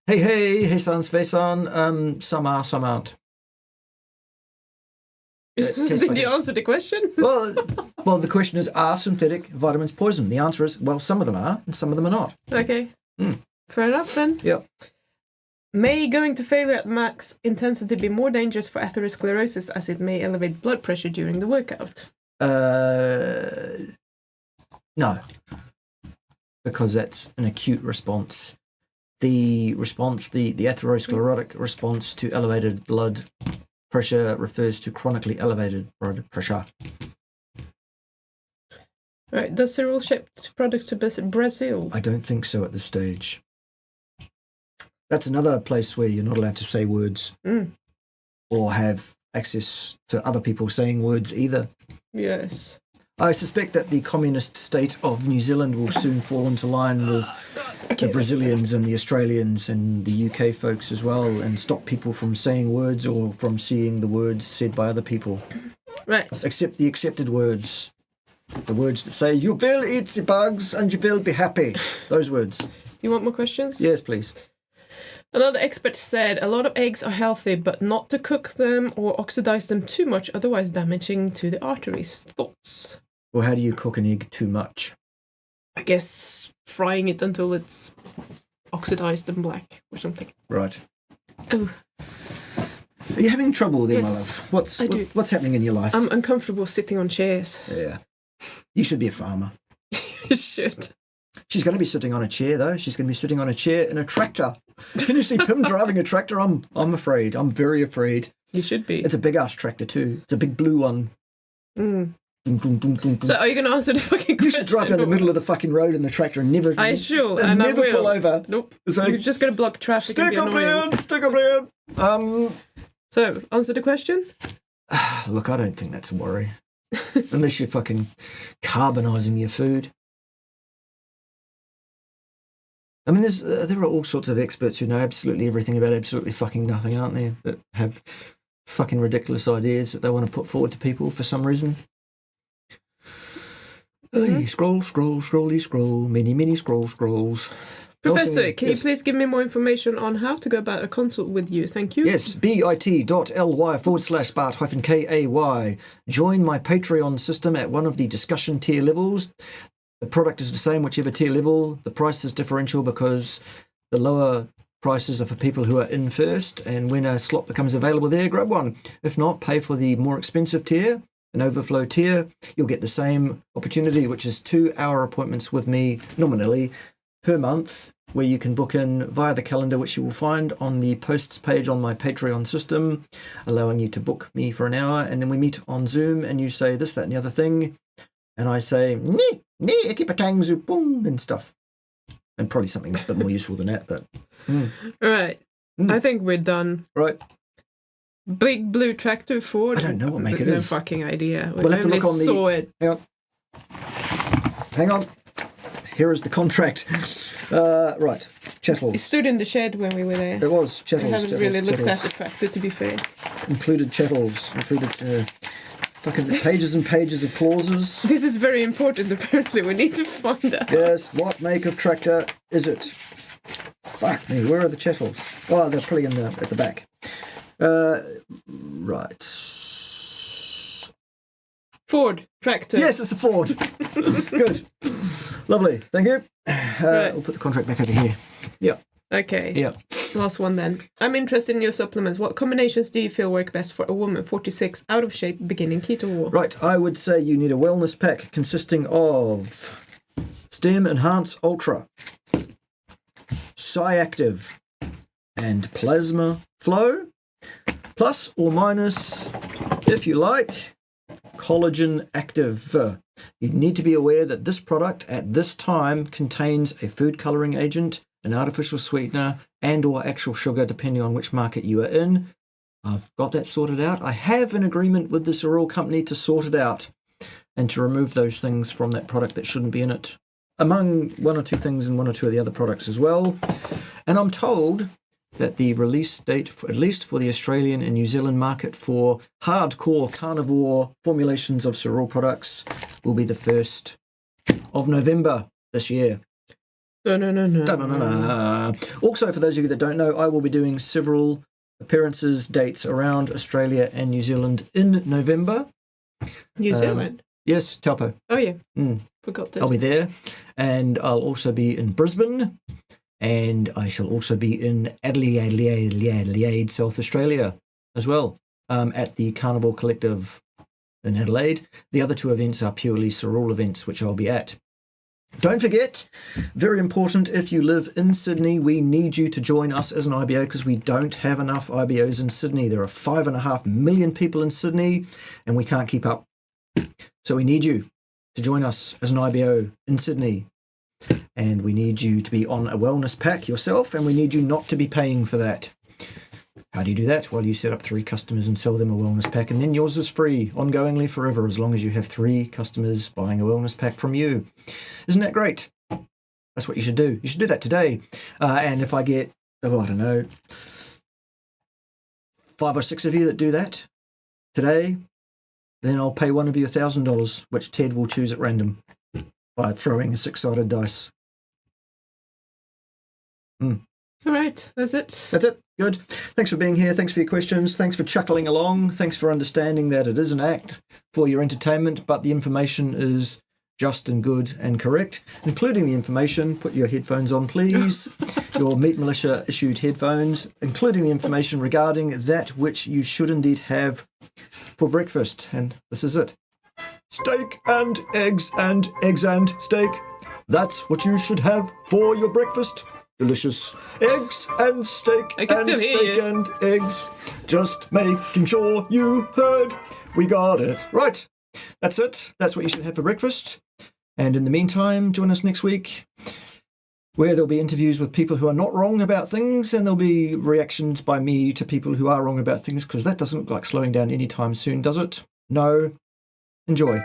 Hey, hejsan svejsan. Some are, some aren't. Did you answer the question? Well, the question is, are synthetic vitamins poison? The answer is, well, some of them are and some of them are not. Okay. Fair enough then. Yep. May going to failure at max intensity be more dangerous for atherosclerosis as it may elevate blood pressure during the workout? No. Because that's an acute response. The atherosclerotic response to elevated blood pressure refers to chronically elevated blood pressure. Right. Does Cerule ship products to Brazil? I don't think so at this stage. That's another place where you're not allowed to say words or have access to other people saying words either. Yes. I suspect that the communist state of New Zealand will soon fall into line with the Brazilians and the Australians and the UK folks as well, and stop people from saying words or from seeing the words said by other people. Right. Except the accepted words. The words that say, you will eat the bugs and you will be happy. Those words. Do you want more questions? Yes, please. Another expert said a lot of eggs are healthy, but not to cook them or oxidize them too much, otherwise damaging to the arteries. Thoughts? Well, how do you cook an egg too much? I guess frying it until it's oxidized and black or something. Right. Oh. Are you having trouble there, Yes, my love? What's happening in your life? I'm uncomfortable sitting on chairs. Yeah. You should be a farmer. You should. She's going to be sitting on a chair, though. She's going to be sitting on a chair in a tractor. Can you see Pim driving a tractor? I'm afraid. I'm very afraid. You should be. It's a big ass tractor too. It's a big blue one. Dum, dum, dum, dum, dum. So are you going to answer the fucking question? You should drive down the middle of the fucking road in the tractor and never. I should, and I never will. pull over. Nope. So, You're just going to block traffic and be annoying. Stick up in. So, answer the question? Look, I don't think that's a worry. Unless you're fucking carbonising your food. I mean, there are all sorts of experts who know absolutely everything about absolutely fucking nothing, aren't there? That have fucking ridiculous ideas that they want to put forward to people for some reason. Hey, scroll, many scrolls. Professor, can you please give me more information on how to go about a consult with you? Thank you. Yes, bit.ly/Bart-Kay. Join my Patreon system at one of the discussion tier levels. The product is the same, whichever tier level. The price is differential because the lower prices are for people who are in first, and when a slot becomes available there, grab one. If not, pay for the more expensive tier, an overflow tier. You'll get the same opportunity, which is 2-hour appointments with me, nominally, per month, where you can book in via the calendar, which you will find on the posts page on my Patreon system, allowing you to book me for an hour, and then we meet on Zoom, and you say this, that, and the other thing, and I say, and stuff. And probably something that's a bit more useful than that, but... Right. I think we're done. Right. Big blue tractor Ford. I don't know what make it no is. No fucking idea. We'll have to look on the... saw it. Hang on. Here is the contract. Right. Chattels. It stood in the shed when we were there. It was. Chattels. I haven't really looked at the tractor, to be fair. Included chattels. Included... fucking pages and pages of clauses. This is very important, apparently. We need to find out. Yes, what make of tractor is it? Fuck me, where are the chattels? Oh, they're probably at the back. Right. Ford tractor. Yes, it's a Ford. Good. Lovely. Thank you. Right. We'll put the contract back over here. Yeah. Okay. Yeah. Last one then. I'm interested in your supplements. What combinations do you feel work best for a woman 46, out of shape, beginning keto war? Right. I would say you need a wellness pack consisting of Stem Enhance Ultra, Active, and Plasma Flow, plus or minus, if you like, Collagen Active. You need to be aware that this product at this time contains a food colouring agent, an artificial sweetener, and or actual sugar, depending on which market you are in. I've got that sorted out. I have an agreement with the Cerule company to sort it out and to remove those things from that product that shouldn't be in it, among one or two things in one or two of the other products as well. And I'm told that the release date, at least for the Australian and New Zealand market for hardcore carnivore formulations of Cerule products, will be the 1st of November this year. No. Also, for those of you that don't know, I will be doing several appearances, dates around Australia and New Zealand in November. New Zealand? Yes, Taupo. Oh, yeah. Forgot that. I'll be there. And I'll also be in Brisbane. And I shall also be in Adelaide, South Australia as well, at the Carnivore Collective in Adelaide. The other two events are purely Cerule events, which I'll be at. Don't forget, very important, if you live in Sydney, we need you to join us as an IBO because we don't have enough IBOs in Sydney. There are 5.5 million people in Sydney and we can't keep up. So we need you to join us as an IBO in Sydney. And we need you to be on a wellness pack yourself, and we need you not to be paying for that. How do you do that? Well, you set up 3 customers and sell them a wellness pack, and then yours is free, ongoingly forever, as long as you have 3 customers buying a wellness pack from you. Isn't that great? That's what you should do. You should do that today. And if I get, I don't know, 5 or 6 of you that do that today, then I'll pay one of you $1,000, which Ted will choose at random by throwing a 6-sided dice. All right, that's it. That's it. Good. Thanks for being here. Thanks for your questions. Thanks for chuckling along. Thanks for understanding that it is an act for your entertainment, but the information is just and good and correct, including the information. Put your headphones on, please. Your Meat Militia issued headphones, including the information regarding that which you should indeed have for breakfast. And this is it. Steak and eggs and eggs and steak. That's what you should have for your breakfast. delicious eggs and steak I can and still hear steak you. and eggs. Just making sure you heard. We got it. Right. That's it. That's what you should have for breakfast. And in the meantime, join us next week, where there'll be interviews with people who are not wrong about things, and there'll be reactions by me to people who are wrong about things, because that doesn't look like slowing down anytime soon, does it? No. Enjoy.